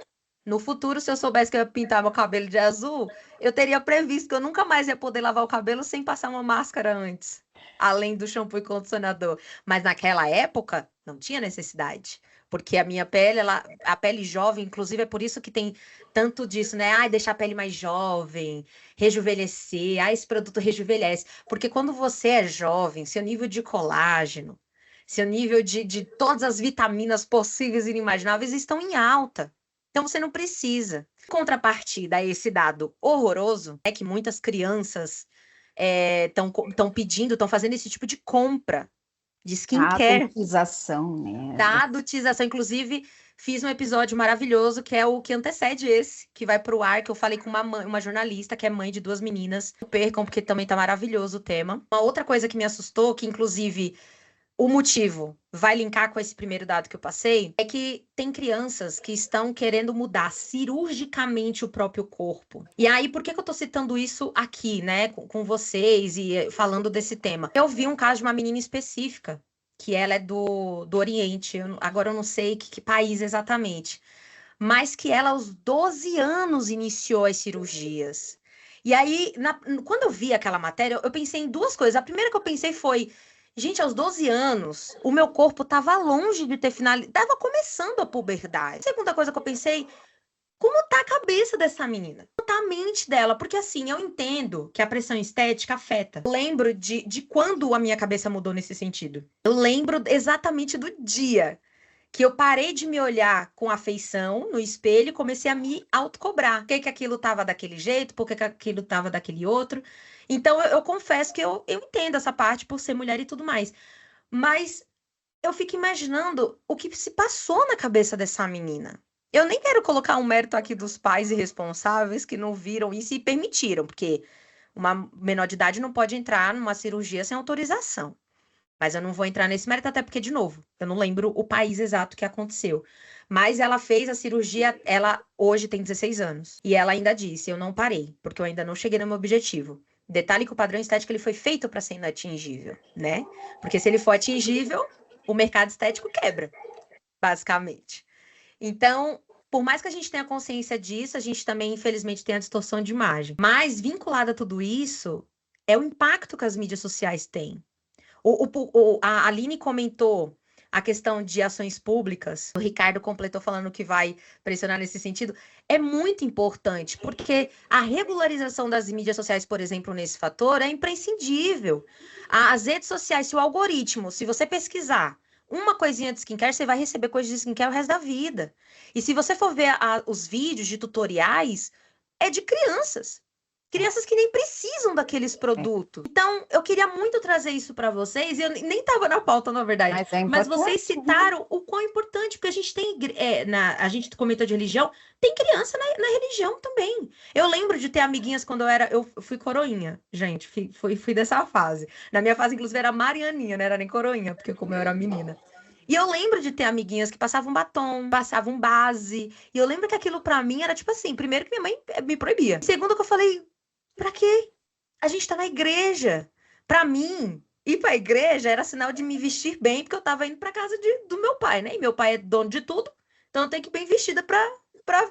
No futuro, se eu soubesse que eu ia pintar meu cabelo de azul, eu teria previsto que eu nunca mais ia poder lavar o cabelo sem passar uma máscara antes, além do shampoo e condicionador. Mas naquela época, não tinha necessidade. Porque a minha pele, a pele jovem, inclusive é por isso que tem tanto disso, né? Ai, deixar a pele mais jovem, rejuvenescer, esse produto rejuvenesce. Porque quando você é jovem, seu nível de colágeno, seu nível de todas as vitaminas possíveis e inimagináveis estão em alta. Então você não precisa. Contrapartida a esse dado horroroso, é que muitas crianças estão pedindo, estão fazendo esse tipo de compra de skincare. Adultização, né? Da adultização. Inclusive, fiz um episódio maravilhoso, que é o que antecede esse, que vai pro ar, que eu falei com uma jornalista, que é mãe de 2 meninas. Não percam, porque também tá maravilhoso o tema. Uma outra coisa que me assustou, que inclusive o motivo vai linkar com esse primeiro dado que eu passei, é que tem crianças que estão querendo mudar cirurgicamente o próprio corpo. E aí, por que eu tô citando isso aqui, né, com vocês e falando desse tema? Eu vi um caso de uma menina específica, que ela é do Oriente, agora eu não sei que país exatamente, mas que ela aos 12 anos iniciou as cirurgias. E aí, quando eu vi aquela matéria, eu pensei em duas coisas. A primeira que eu pensei foi: gente, aos 12 anos, o meu corpo estava longe de ter finalizado, estava começando a puberdade. A segunda coisa que eu pensei: como tá a cabeça dessa menina? Como tá a mente dela? Porque assim, eu entendo que a pressão estética afeta. Eu lembro de quando a minha cabeça mudou nesse sentido. Eu lembro exatamente do dia que eu parei de me olhar com afeição no espelho e comecei a me autocobrar. Por que aquilo tava daquele jeito? Por que aquilo tava daquele outro? Então, eu confesso que eu entendo essa parte por ser mulher e tudo mais. Mas eu fico imaginando o que se passou na cabeça dessa menina. Eu nem quero colocar um mérito aqui dos pais irresponsáveis que não viram isso e permitiram, porque uma menor de idade não pode entrar numa cirurgia sem autorização. Mas eu não vou entrar nesse mérito, até porque, de novo, eu não lembro o país exato que aconteceu. Mas ela fez a cirurgia, ela hoje tem 16 anos. E ela ainda disse: eu não parei, porque eu ainda não cheguei no meu objetivo. Detalhe que o padrão estético ele foi feito para ser inatingível, né? Porque se ele for atingível, o mercado estético quebra, basicamente. Então, por mais que a gente tenha consciência disso, a gente também, infelizmente, tem a distorção de imagem. Mas, vinculado a tudo isso, é o impacto que as mídias sociais têm. A Aline comentou a questão de ações públicas, o Ricardo completou falando que vai pressionar nesse sentido. É muito importante, porque a regularização das mídias sociais, por exemplo, nesse fator, é imprescindível. As redes sociais, se o algoritmo, se você pesquisar uma coisinha de skincare, você vai receber coisas de skincare o resto da vida. E se você for ver os vídeos de tutoriais, é de crianças. Crianças que nem precisam daqueles produtos. Então, eu queria muito trazer isso para vocês, e eu nem estava na pauta, na verdade. Mas vocês citaram o quão importante, porque a gente tem, a gente comentou de religião, tem criança na religião também. Eu lembro de ter amiguinhas quando eu fui coroinha, gente, fui dessa fase. Na minha fase, inclusive, era Marianinha, não era nem coroinha, porque como eu era menina. E eu lembro de ter amiguinhas que passavam batom, passavam base, e eu lembro que aquilo para mim era tipo assim, primeiro que minha mãe me proibia. Segundo que eu falei: pra quê? A gente tá na igreja. Pra mim, ir para a igreja era sinal de me vestir bem, porque eu estava indo para casa do meu pai, né? E meu pai é dono de tudo, então eu tenho que ir bem vestida para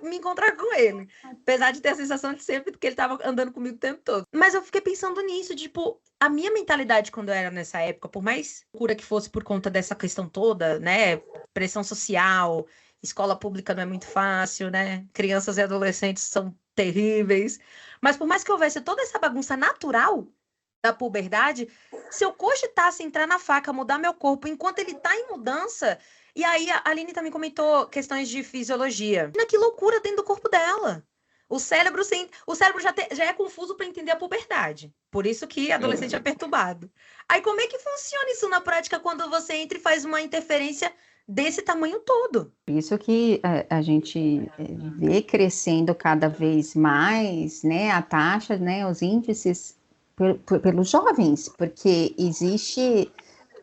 me encontrar com ele. Apesar de ter a sensação de sempre que ele estava andando comigo o tempo todo. Mas eu fiquei pensando nisso, tipo, a minha mentalidade quando eu era nessa época, por mais cura que fosse por conta dessa questão toda, né? Pressão social, escola pública não é muito fácil, né? Crianças e adolescentes são terríveis. Mas por mais que houvesse toda essa bagunça natural da puberdade, se eu cogitasse entrar na faca, mudar meu corpo enquanto ele tá em mudança. E aí a Aline também comentou questões de fisiologia. Que loucura dentro do corpo dela. O cérebro já é confuso para entender a puberdade. Por isso que adolescente é perturbado. Aí como é que funciona isso na prática quando você entra e faz uma interferência desse tamanho todo? Por isso que a gente vê crescendo cada vez mais, né, a taxa, né, os índices pelos jovens, porque existe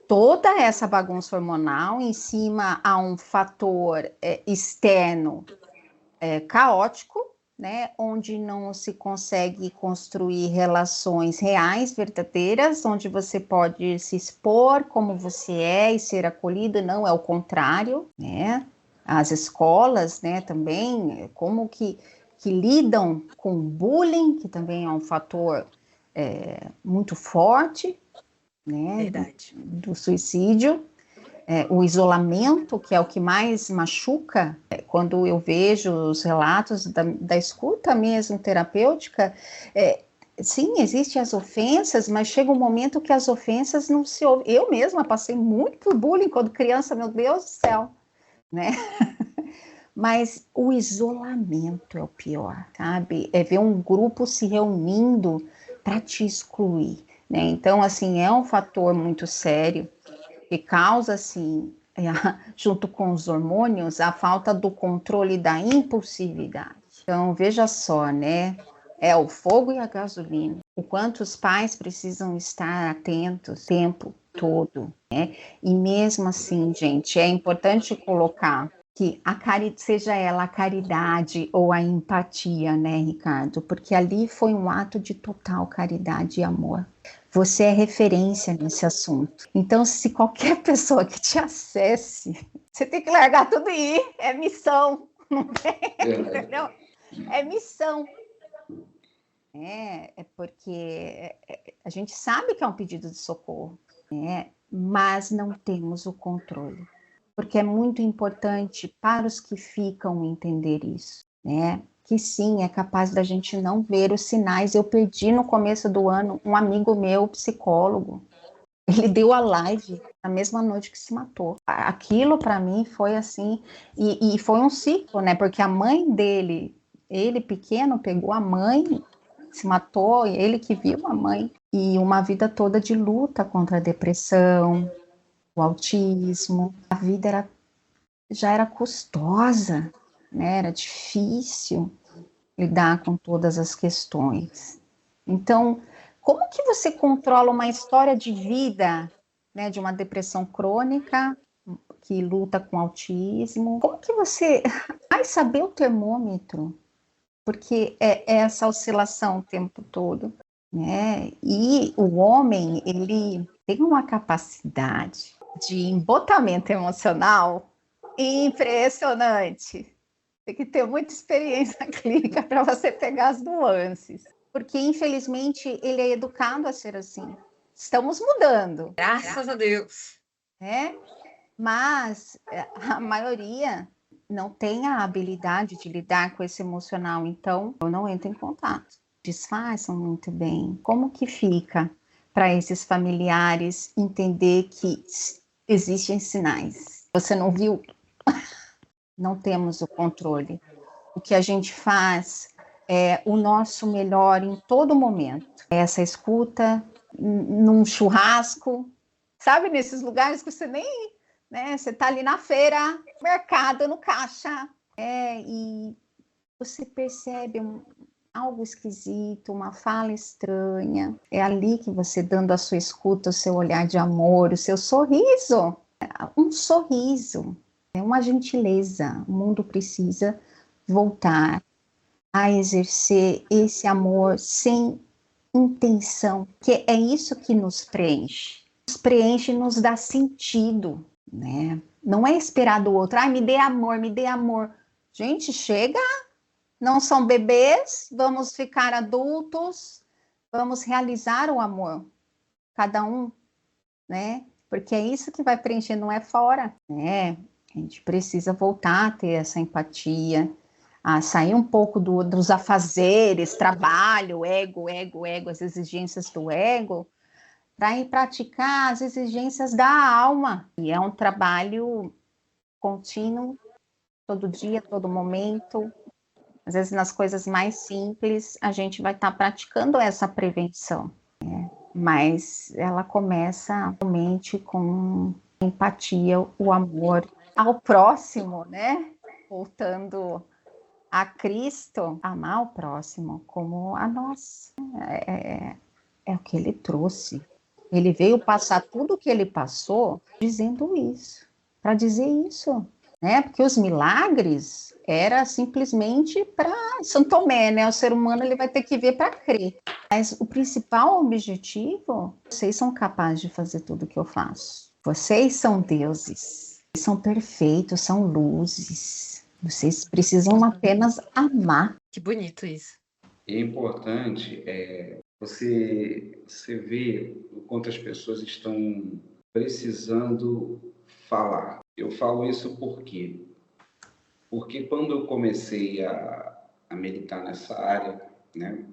toda essa bagunça hormonal em cima a um fator externo caótico, né, onde não se consegue construir relações reais, verdadeiras, onde você pode se expor como você é e ser acolhido, não é o contrário, né? As escolas, né, também, como que lidam com bullying, que também é um fator muito forte, né, Verdade. do suicídio. O isolamento, que é o que mais machuca, quando eu vejo os relatos da escuta mesmo terapêutica, sim, existem as ofensas, mas chega um momento que as ofensas não se ouvem. Eu mesma passei muito por bullying quando criança, meu Deus do céu, né? Mas o isolamento é o pior, sabe? É ver um grupo se reunindo para te excluir, né? Então, assim, é um fator muito sério que causa, assim, junto com os hormônios, a falta do controle da impulsividade. Então, veja só, né? É o fogo e a gasolina. O quanto os pais precisam estar atentos o tempo todo, né? E mesmo assim, gente, é importante colocar que seja ela a caridade ou a empatia, né, Ricardo? Porque ali foi um ato de total caridade e amor. Você é referência nesse assunto. Então, se qualquer pessoa que te acesse, você tem que largar tudo e ir. É missão, não tem? Entendeu? É missão. É porque a gente sabe que é um pedido de socorro, né? Mas não temos o controle. Porque é muito importante para os que ficam entender isso, né? Que sim, é capaz da gente não ver os sinais. Eu perdi no começo do ano um amigo meu, psicólogo. Ele deu a live na mesma noite que se matou. Aquilo para mim foi assim, e foi um ciclo, né? Porque a mãe dele, ele pequeno, pegou a mãe, se matou, ele que viu a mãe. E uma vida toda de luta contra a depressão, o autismo. A vida já era custosa, né? Era difícil lidar com todas as questões. Então, como que você controla uma história de vida, né, de uma depressão crônica que luta com autismo? Como que você vai saber o termômetro? Porque é essa oscilação o tempo todo, né? E o homem, ele tem uma capacidade de embotamento emocional impressionante. Tem que ter muita experiência clínica para você pegar as nuances. Porque, infelizmente, ele é educado a ser assim. Estamos mudando. Graças a Deus. Né? Mas a maioria não tem a habilidade de lidar com esse emocional. Então, eu não entro em contato. Disfarçam muito bem. Como que fica para esses familiares entender que existem sinais? Você não viu? Não temos o controle. O que a gente faz é o nosso melhor em todo momento. Essa escuta, num churrasco, sabe, nesses lugares que você nem, né, você está ali na feira, mercado, no caixa, e você percebe algo esquisito, uma fala estranha. É ali que você, dando a sua escuta, o seu olhar de amor, o seu sorriso, um sorriso, é uma gentileza. O mundo precisa voltar a exercer esse amor sem intenção, que é isso que nos preenche, nos preenche, nos dá sentido, né? Não é esperar do outro, ai, me dê amor, me dê amor. Gente, chega, não são bebês, vamos ficar adultos, vamos realizar o amor, cada um, né? Porque é isso que vai preencher, não é fora, né? A gente precisa voltar a ter essa empatia, a sair um pouco dos afazeres, trabalho, ego, as exigências do ego, para ir praticar as exigências da alma. E é um trabalho contínuo, todo dia, todo momento. Às vezes, nas coisas mais simples, a gente vai estar praticando essa prevenção, né? Mas ela começa realmente com empatia, o amor ao próximo, né? Voltando a Cristo, amar o próximo como a nós. É o que ele trouxe. Ele veio passar tudo o que ele passou dizendo isso, para dizer isso, né? Porque os milagres era simplesmente para São Tomé, né? O ser humano ele vai ter que ver para crer. Mas o principal objetivo, vocês são capazes de fazer tudo o que eu faço. Vocês são deuses, vocês são perfeitos, são luzes. Vocês precisam apenas amar. Que bonito isso. É importante você ver o quanto as pessoas estão precisando falar. Eu falo isso por quê? Porque quando eu comecei a meditar nessa área, né,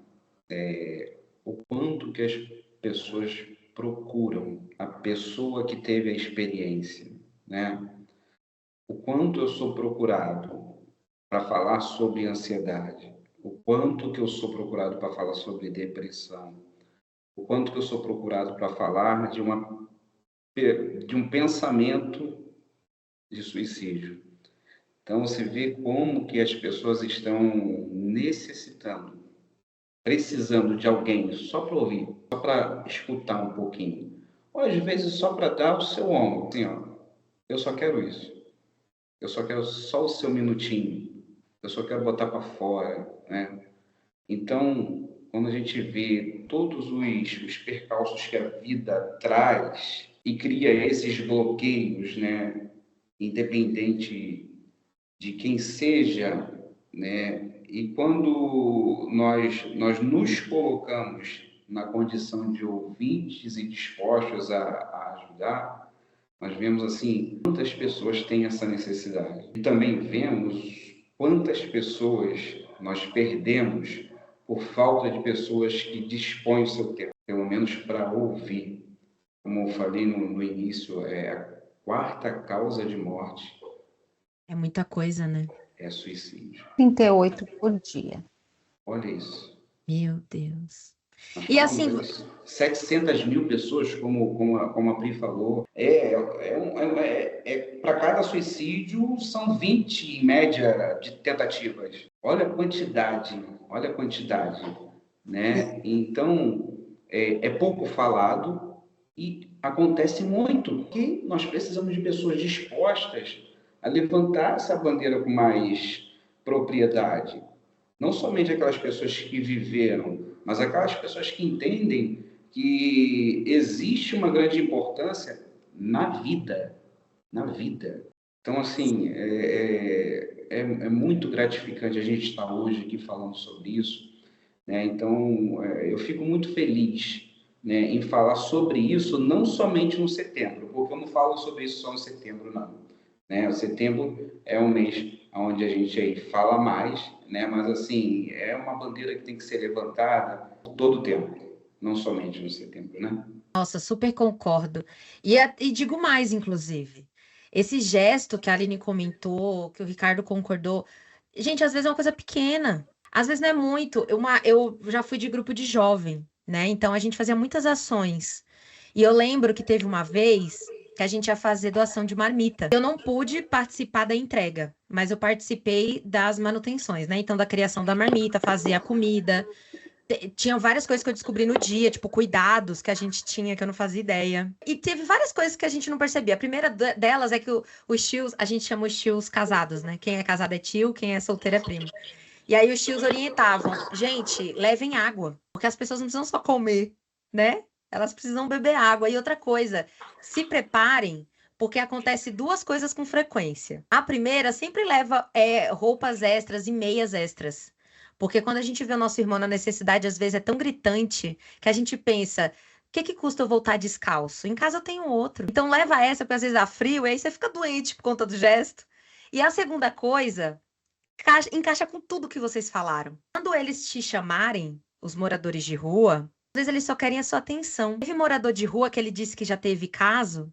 o quanto que as pessoas procuram a pessoa que teve a experiência, né? O quanto eu sou procurado para falar sobre ansiedade, o quanto que eu sou procurado para falar sobre depressão, o quanto que eu sou procurado para falar de um pensamento de suicídio. Então, você vê como que as pessoas estão necessitando, precisando de alguém só para ouvir, só para escutar um pouquinho. Ou, às vezes, só para dar o seu ombro. Assim, ó, eu só quero isso. Eu só quero só o seu minutinho. Eu só quero botar para fora, né? Então, quando a gente vê todos os percalços que a vida traz e cria esses bloqueios, né? Independente de quem seja, né? E quando nós nos colocamos na condição de ouvintes e dispostos a ajudar, nós vemos assim quantas pessoas têm essa necessidade. E também vemos quantas pessoas nós perdemos por falta de pessoas que dispõem o seu tempo, pelo menos para ouvir. Como eu falei no início, é a quarta causa de morte. É muita coisa, né? É suicídio. 38 por dia. Olha isso. Meu Deus. Nós E assim, 700 mil pessoas, como a Pri falou, para cada suicídio são 20, em média, de tentativas. Olha a quantidade, né? Então, é pouco falado e acontece muito, porque nós precisamos de pessoas dispostas a levantar essa bandeira com mais propriedade. Não somente aquelas pessoas que viveram, mas aquelas pessoas que entendem que existe uma grande importância na vida. Então, assim, é muito gratificante a gente estar hoje aqui falando sobre isso, né? Então, eu fico muito feliz, né, em falar sobre isso, não somente no setembro, porque eu não falo sobre isso só no setembro, não. Né? O setembro é um mês onde a gente aí fala mais, né? Mas assim, é uma bandeira que tem que ser levantada todo o tempo, não somente no setembro, né? Nossa, super concordo. E digo mais, inclusive. Esse gesto que a Aline comentou, que o Ricardo concordou, gente, às vezes é uma coisa pequena. Às vezes não é muito. Eu já fui de grupo de jovem, né? Então a gente fazia muitas ações. E eu lembro que teve uma vez que a gente ia fazer doação de marmita. Eu não pude participar da entrega, mas eu participei das manutenções, né? Então, da criação da marmita, fazer a comida. Tinha várias coisas que eu descobri no dia, tipo, cuidados que a gente tinha, que eu não fazia ideia. E teve várias coisas que a gente não percebia. A primeira delas é que os tios, a gente chama os tios casados, né? Quem é casado é tio, quem é solteiro é primo. E aí os tios orientavam, gente, levem água, porque as pessoas não precisam só comer, né? Elas precisam beber água. E outra coisa, se preparem, porque acontece duas coisas com frequência. A primeira, sempre leva roupas extras e meias extras. Porque quando a gente vê o nosso irmão na necessidade, às vezes é tão gritante que a gente pensa, o que que custa eu voltar descalço? Em casa eu tenho outro. Então leva essa, porque às vezes dá frio, e aí você fica doente por conta do gesto. E a segunda coisa, encaixa com tudo que vocês falaram. Quando eles te chamarem, os moradores de rua, às vezes eles só querem a sua atenção. Teve morador de rua que ele disse que já teve caso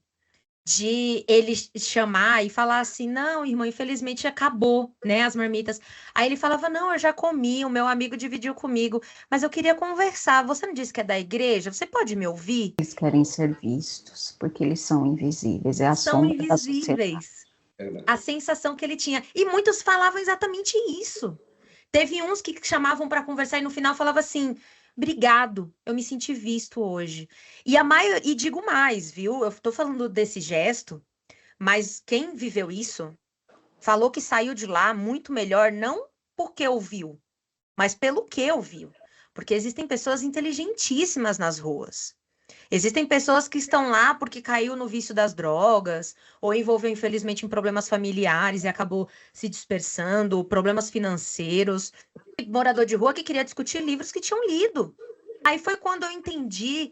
de ele chamar e falar assim, não, irmão, infelizmente acabou, né, as marmitas. Aí ele falava, não, eu já comi, o meu amigo dividiu comigo, mas eu queria conversar. Você não disse que é da igreja? Você pode me ouvir? Eles querem ser vistos, porque eles são invisíveis, é a São sombra da sociedade. invisíveis. A sensação que ele tinha. E muitos falavam exatamente isso. Teve uns que chamavam para conversar e no final falava assim, obrigado, eu me senti visto hoje. E digo mais, viu? Eu tô falando desse gesto, mas quem viveu isso falou que saiu de lá muito melhor, não porque ouviu, mas pelo que ouviu. Porque existem pessoas inteligentíssimas nas ruas. Existem pessoas que estão lá porque caiu no vício das drogas, ou envolveu, infelizmente, em problemas familiares e acabou se dispersando, problemas financeiros. Morador de rua que queria discutir livros que tinham lido. Aí foi quando eu entendi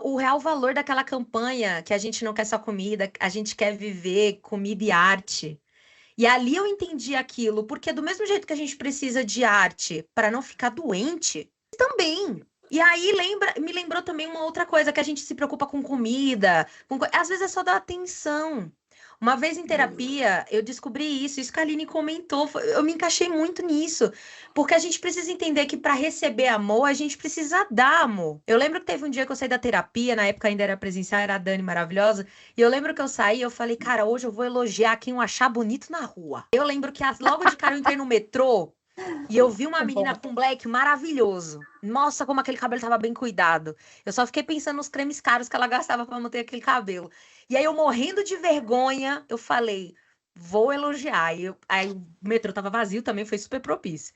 o real valor daquela campanha, que a gente não quer só comida, a gente quer viver comida e arte. E ali eu entendi aquilo, porque do mesmo jeito que a gente precisa de arte para não ficar doente, também. E aí me lembrou também uma outra coisa, que a gente se preocupa com comida, às vezes é só dar atenção. Uma vez em terapia, eu descobri isso que a Aline comentou, eu me encaixei muito nisso, porque a gente precisa entender que para receber amor, a gente precisa dar amor. Eu lembro que teve um dia que eu saí da terapia, na época ainda era presencial, era a Dani maravilhosa, e eu lembro que eu saí e eu falei, cara, hoje eu vou elogiar quem eu achar bonito na rua. Eu lembro que logo de cara eu entrei no metrô, e eu vi uma menina com black maravilhoso. Nossa, como aquele cabelo tava bem cuidado. Eu só fiquei pensando nos cremes caros que ela gastava para manter aquele cabelo. E aí eu morrendo de vergonha, eu falei, vou elogiar. Aí o metrô tava vazio também, foi super propício.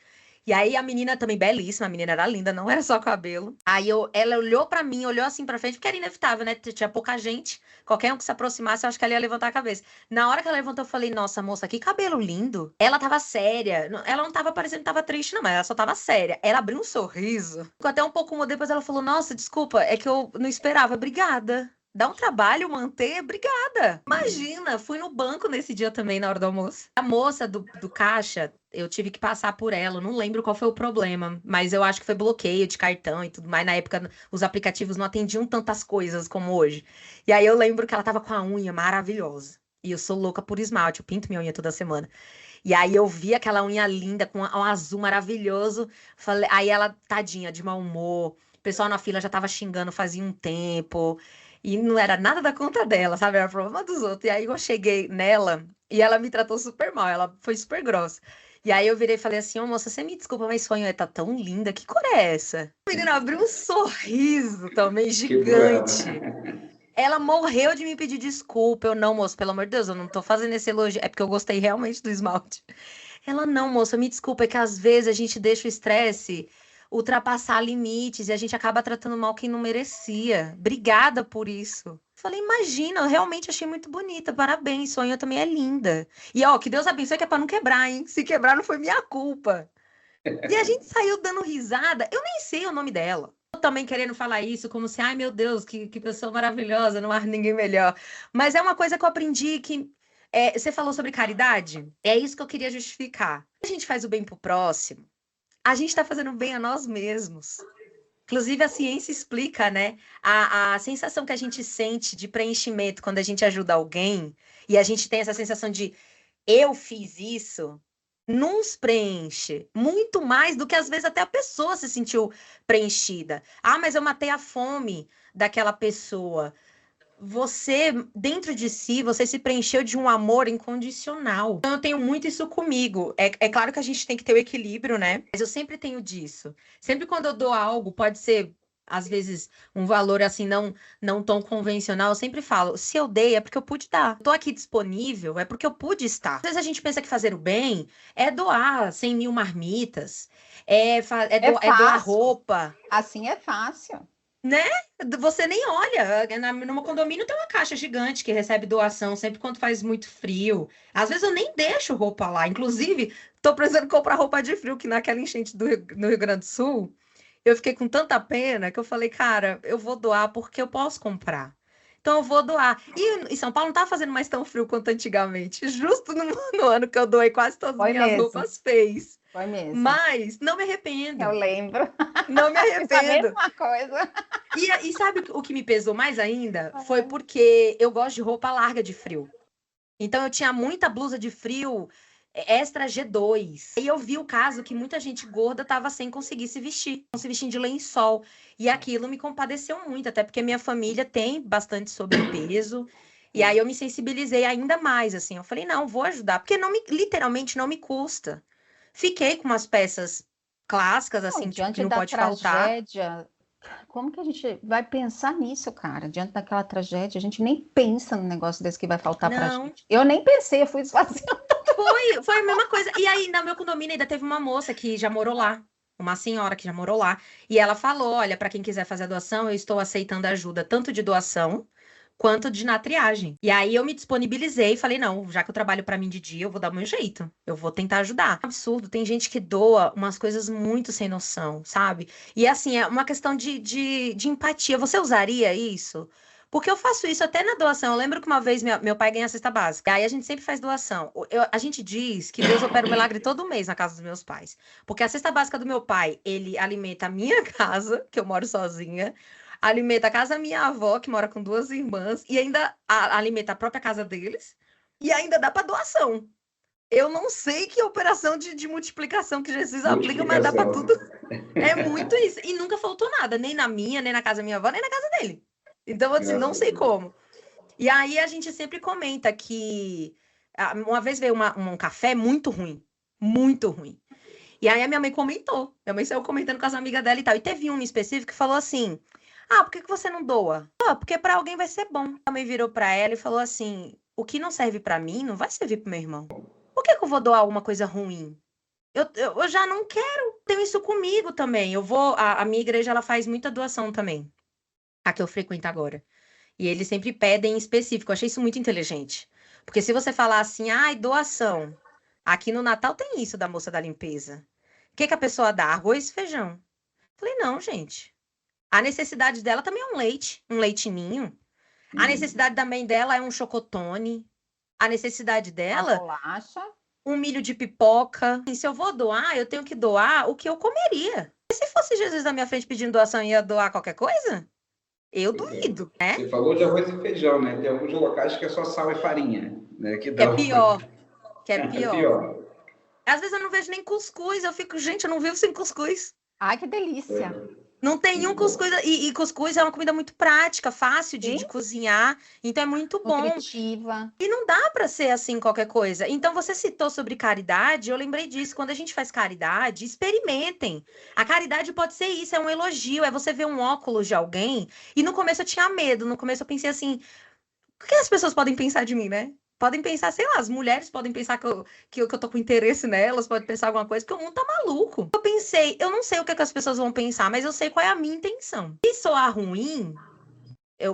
E aí a menina também belíssima, a menina era linda, não era só cabelo. Aí ela olhou pra mim, olhou assim pra frente, porque era inevitável, né? Tinha pouca gente, qualquer um que se aproximasse, eu acho que ela ia levantar a cabeça. Na hora que ela levantou, eu falei, nossa, moça, que cabelo lindo. Ela tava séria, ela não tava parecendo que tava triste, não, mas ela só tava séria. Ela abriu um sorriso. Ficou até um pouco, depois ela falou, nossa, desculpa, é que eu não esperava, obrigada. Dá um trabalho manter, obrigada. Imagina, fui no banco nesse dia também, na hora do almoço. A moça do caixa, eu tive que passar por ela, eu não lembro qual foi o problema, mas eu acho que foi bloqueio de cartão e tudo mais. Na época, os aplicativos não atendiam tantas coisas como hoje. E aí eu lembro que ela tava com a unha maravilhosa. E eu sou louca por esmalte, eu pinto minha unha toda semana. E aí eu vi aquela unha linda, com um azul maravilhoso. Falei, aí ela, tadinha, de mau humor. O pessoal na fila já tava xingando fazia um tempo. E não era nada da conta dela, sabe? Era problema dos outros. E aí eu cheguei nela e ela me tratou super mal. Ela foi super grossa. E aí eu virei e falei assim, ô moça, você me desculpa, mas sua unha tá tão linda. Que cor é essa? A menina abriu um sorriso também gigante. Ela morreu de me pedir desculpa. Eu, não, moça, pelo amor de Deus, eu não tô fazendo esse elogio. É porque eu gostei realmente do esmalte. Ela, não, moça, me desculpa, é que às vezes a gente deixa o estresse ultrapassar limites e a gente acaba tratando mal quem não merecia. Obrigada por isso. Falei, imagina, eu realmente achei muito bonita, parabéns, sua unha também é linda. E ó, que Deus abençoe que é pra não quebrar, hein? Se quebrar não foi minha culpa. E a gente saiu dando risada, eu nem sei o nome dela. Eu também querendo falar isso como se, ai meu Deus, que pessoa maravilhosa, não há ninguém melhor. Mas é uma coisa que eu aprendi que você falou sobre caridade, é isso que eu queria justificar. A gente faz o bem pro próximo, a gente está fazendo bem a nós mesmos. Inclusive, a ciência explica, né? A sensação que a gente sente de preenchimento quando a gente ajuda alguém, e a gente tem essa sensação de eu fiz isso, nos preenche muito mais do que às vezes até a pessoa se sentiu preenchida. Ah, mas eu matei a fome daquela pessoa. Você, dentro de si, você se preencheu de um amor incondicional. Então, eu tenho muito isso comigo. É claro que a gente tem que ter o equilíbrio, né? Mas eu sempre tenho disso. Sempre quando eu dou algo, pode ser, às vezes, um valor assim, não tão convencional, eu sempre falo, se eu dei, é porque eu pude dar. Tô aqui disponível, é porque eu pude estar. Às vezes a gente pensa que fazer o bem é doar 100 mil marmitas, é doar roupa. Assim é fácil. Né? Você nem olha. No meu condomínio tem uma caixa gigante que recebe doação sempre quando faz muito frio. Às vezes eu nem deixo roupa lá. Inclusive, tô precisando comprar roupa de frio, que naquela enchente no Rio Grande do Sul, eu fiquei com tanta pena que eu falei, cara, eu vou doar porque eu posso comprar. Então eu vou doar. E em São Paulo não tá fazendo mais tão frio quanto antigamente. Justo no ano que eu doei quase todas as Foi minhas mesmo. roupas, fez. Foi mesmo. Mas não me Eu arrependo. lembro. Não me Fiz a arrependo. mesma coisa. E sabe o que me pesou mais ainda? Foi porque eu gosto de roupa larga de frio. Então eu tinha muita blusa de frio extra G2. E eu vi o caso que muita gente gorda tava sem conseguir se vestir, não se vestindo de lençol. E aquilo me compadeceu muito, até porque minha família tem bastante sobrepeso. E aí eu me sensibilizei ainda mais, assim. Eu falei, não, vou ajudar, porque literalmente não me custa. Fiquei com umas peças clássicas, Não, assim, tipo, que diante não da pode faltar. tragédia, como que a gente vai pensar nisso, cara? Diante daquela tragédia, a gente nem pensa num negócio desse que vai faltar pra Não. gente. Eu nem pensei, eu fui esvaziando. Foi a mesma coisa. E aí, no meu condomínio ainda teve uma moça que já morou lá. Uma senhora que já morou lá. E ela falou: olha, para quem quiser fazer a doação, eu estou aceitando ajuda tanto de doação quanto de na triagem. E aí eu me disponibilizei e falei: não, já que eu trabalho para mim de dia, eu vou dar o meu jeito. Eu vou tentar ajudar. Absurdo, tem gente que doa umas coisas muito sem noção, sabe? E assim, é uma questão de empatia. Você usaria isso? Porque eu faço isso até na doação. Eu lembro que uma vez meu pai ganha a cesta básica. Aí a gente sempre faz doação. A gente diz que Deus opera o milagre todo mês na casa dos meus pais. Porque a cesta básica do meu pai, ele alimenta a minha casa, que eu moro sozinha, alimenta a casa da minha avó, que mora com 2 irmãs, e ainda alimenta a própria casa deles, e ainda dá para doação. Eu não sei que operação de multiplicação que Jesus aplica, mas dá para tudo. É muito isso. E nunca faltou nada, nem na minha, nem na casa da minha avó, nem na casa dele. Então, assim, não sei como. E aí a gente sempre comenta que uma vez veio um café muito ruim. Muito ruim. E aí a minha mãe comentou. Minha mãe saiu comentando com as amigas dela e tal. E teve um em específico que falou assim: ah, por que você não doa? Ah, porque para alguém vai ser bom. A mãe virou para ela e falou assim: o que não serve para mim não vai servir pro meu irmão. Por que eu vou doar alguma coisa ruim? Eu já não quero. Tenho isso comigo também. Eu vou. A minha igreja ela faz muita doação também. A que eu frequento agora. E eles sempre pedem em específico. Eu achei isso muito inteligente. Porque se você falar assim, ai, doação. Aqui no Natal tem isso da moça da limpeza. O que a pessoa dá? Arroz e feijão. Falei, não, gente. A necessidade dela também é um leitinho. A necessidade da mãe dela é um chocotone. A necessidade A dela, bolacha. um milho de pipoca. E se eu vou doar, eu tenho que doar o que eu comeria. E se fosse Jesus na minha frente pedindo doação e ia doar qualquer coisa? Eu duvido, né? Você falou de arroz e feijão, né? Tem alguns locais que é só sal e farinha, né? Que é pior. Que é É pior. pior. Às vezes eu não vejo nem cuscuz. Eu fico, gente, eu não vivo sem cuscuz. Ai, que delícia. Não tem nenhum cuscuz. E cuscuz é uma comida muito prática, fácil de Sim. cozinhar. Então é muito bom. Nutritiva. E não dá para ser assim qualquer coisa. Então você citou sobre caridade, eu lembrei disso. Quando a gente faz caridade, experimentem. A caridade pode ser isso, é um elogio, é você ver um óculos de alguém. E no começo eu tinha medo, no começo eu pensei assim, o que as pessoas podem pensar de mim, né? Podem pensar, sei lá, as mulheres podem pensar que eu tô com interesse nelas, podem pensar alguma coisa, porque o mundo tá maluco. Eu pensei, eu não sei o que as pessoas vão pensar, mas eu sei qual é a minha intenção. Se soar ruim,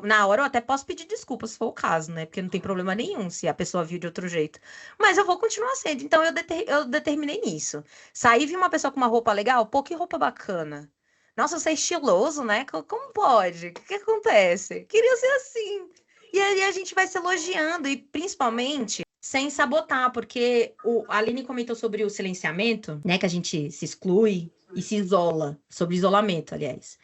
na hora eu até posso pedir desculpas se for o caso, né? Porque não tem problema nenhum se a pessoa viu de outro jeito. Mas eu vou continuar sendo. Então eu determinei nisso. Saí, vi uma pessoa com uma roupa legal, pô, que roupa bacana. Nossa, você é estiloso, né? Como pode? O que acontece? Queria ser assim. E aí a gente vai se elogiando e principalmente sem sabotar, porque a Aline comentou sobre o silenciamento, né? Que a gente se exclui e se isola, sobre isolamento, aliás.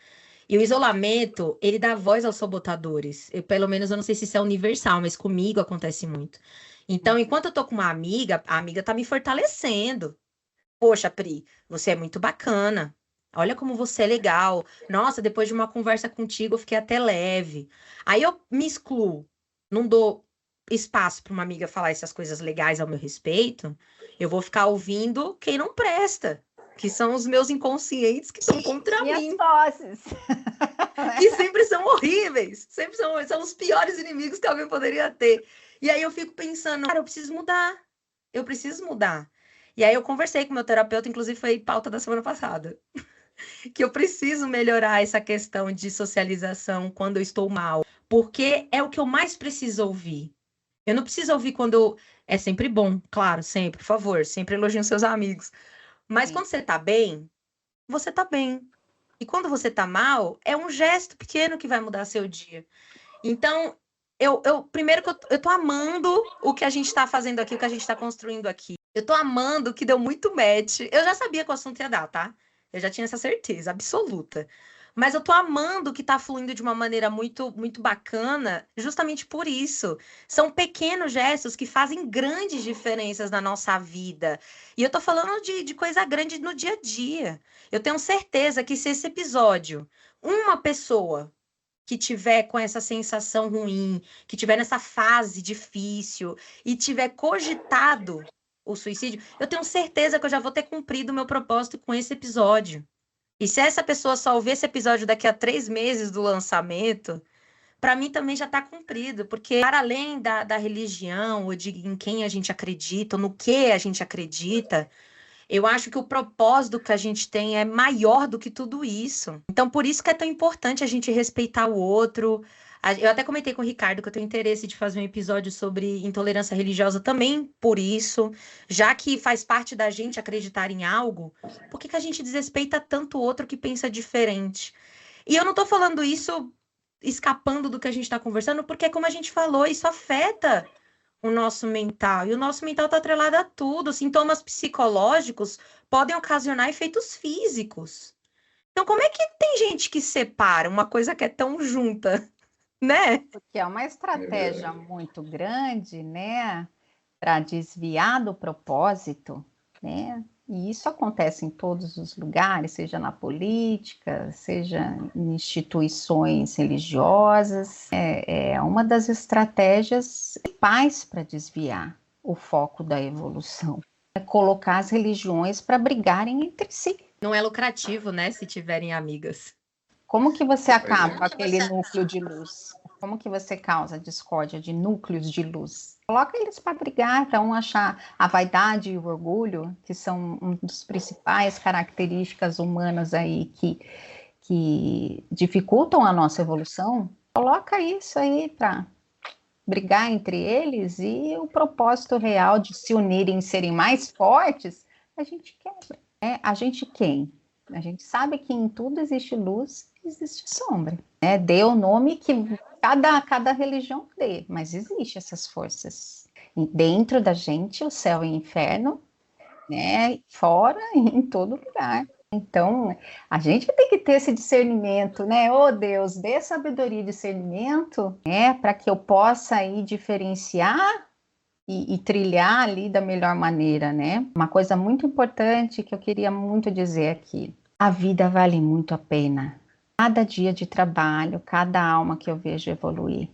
E o isolamento, ele dá voz aos sabotadores. Pelo menos eu não sei se isso é universal, mas comigo acontece muito. Então, enquanto eu tô com uma amiga, a amiga tá me fortalecendo. Poxa, Pri, você é muito bacana. Olha como você é legal. Nossa, depois de uma conversa contigo, eu fiquei até leve. Aí eu me excluo, não dou espaço para uma amiga falar essas coisas legais ao meu respeito. Eu vou ficar ouvindo quem não presta, que são os meus inconscientes que são contra E mim. as vozes. Que sempre são horríveis, sempre são os piores inimigos que alguém poderia ter. E aí eu fico pensando, cara, eu preciso mudar. Eu preciso mudar. E aí eu conversei com o meu terapeuta, inclusive foi pauta da semana passada. que eu preciso melhorar essa questão de socialização quando eu estou mal, porque é o que eu mais preciso ouvir. Eu não preciso ouvir quando é sempre bom, claro, sempre, por favor, sempre elogiem seus amigos. Mas quando você tá bem, você tá bem. E quando você tá mal, é um gesto pequeno que vai mudar seu dia. Então, primeiro que eu tô amando o que a gente tá fazendo aqui, o que a gente tá construindo aqui. Eu tô amando que deu muito match. Eu já sabia que o assunto ia dar, tá? Eu já tinha essa certeza absoluta. Mas eu tô amando que tá fluindo de uma maneira muito, muito bacana, justamente por isso. São pequenos gestos que fazem grandes diferenças na nossa vida. E eu tô falando de coisa grande no dia a dia. Eu tenho certeza que se esse episódio, uma pessoa que tiver com essa sensação ruim, que tiver nessa fase difícil e tiver cogitado o suicídio, eu tenho certeza que eu já vou ter cumprido o meu propósito com esse episódio. E se essa pessoa só ouvir esse episódio daqui a 3 meses do lançamento, para mim também já está cumprido, porque para além da religião, ou de em quem a gente acredita, ou no que a gente acredita, eu acho que o propósito que a gente tem é maior do que tudo isso. Então, por isso que é tão importante a gente respeitar o outro. Eu até comentei com o Ricardo que eu tenho interesse de fazer um episódio sobre intolerância religiosa também por isso, já que faz parte da gente acreditar em algo, por que que a gente desrespeita tanto o outro que pensa diferente? E eu não tô falando isso escapando do que a gente está conversando, porque, como a gente falou, isso afeta o nosso mental. E o nosso mental está atrelado a tudo. Sintomas psicológicos podem ocasionar efeitos físicos. Então, como é que tem gente que separa uma coisa que é tão junta, né? Porque é uma estratégia muito grande, né, para desviar do propósito, né? E isso acontece em todos os lugares, seja na política, seja em instituições religiosas. É uma das estratégias principais para desviar o foco da evolução. É colocar as religiões para brigarem entre si. Não é lucrativo, né, se tiverem amigas. Como que você acaba com aquele núcleo de luz? Como que você causa discórdia de núcleos de luz? Coloca eles para brigar, para um achar a vaidade e o orgulho, que são uma das principais características humanas aí que dificultam a nossa evolução. Coloca isso aí para brigar entre eles e o propósito real de se unirem e serem mais fortes, a gente quebra. A gente quem? A gente sabe que em tudo existe luz e existe sombra. Dê o nome que cada religião dê, mas existe essas forças. E dentro da gente, o céu e o inferno, né? Fora e em todo lugar. Então, a gente tem que ter esse discernimento, né? Oh, Deus, dê sabedoria e discernimento, né? Para que eu possa aí diferenciar e trilhar ali da melhor maneira, né? Uma coisa muito importante que eu queria muito dizer aqui. A vida vale muito a pena. Cada dia de trabalho, cada alma que eu vejo evoluir.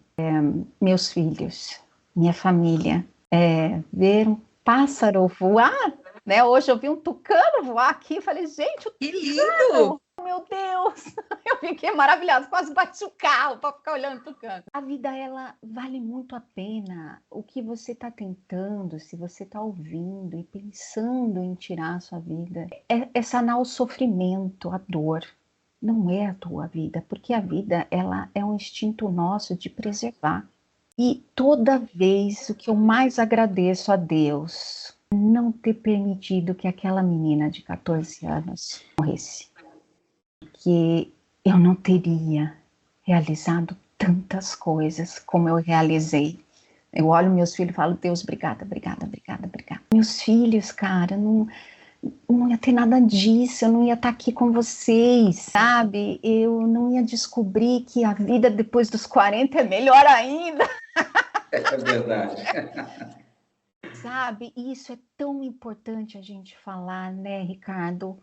Meus filhos, minha família. Ver um pássaro voar, né? Hoje eu vi um tucano voar aqui, falei, gente, que lindo! Meu Deus, eu fiquei maravilhada, quase bati o carro para ficar olhando o tucano. A vida, ela vale muito a pena. O que você está tentando, se você está ouvindo e pensando em tirar a sua vida, é sanar o sofrimento, a dor. Não é a tua vida, porque a vida, ela é um instinto nosso de preservar. E toda vez o que eu mais agradeço a Deus, não ter permitido que aquela menina de 14 anos morresse. Que eu não teria realizado tantas coisas como eu realizei. Eu olho meus filhos e falo, Deus, obrigada, obrigada, obrigada, obrigada. Meus filhos, cara, não ia ter nada disso, eu não ia estar aqui com vocês, sabe? Eu não ia descobrir que a vida depois dos 40 é melhor ainda. É verdade. Sabe? E isso é tão importante a gente falar, né, Ricardo?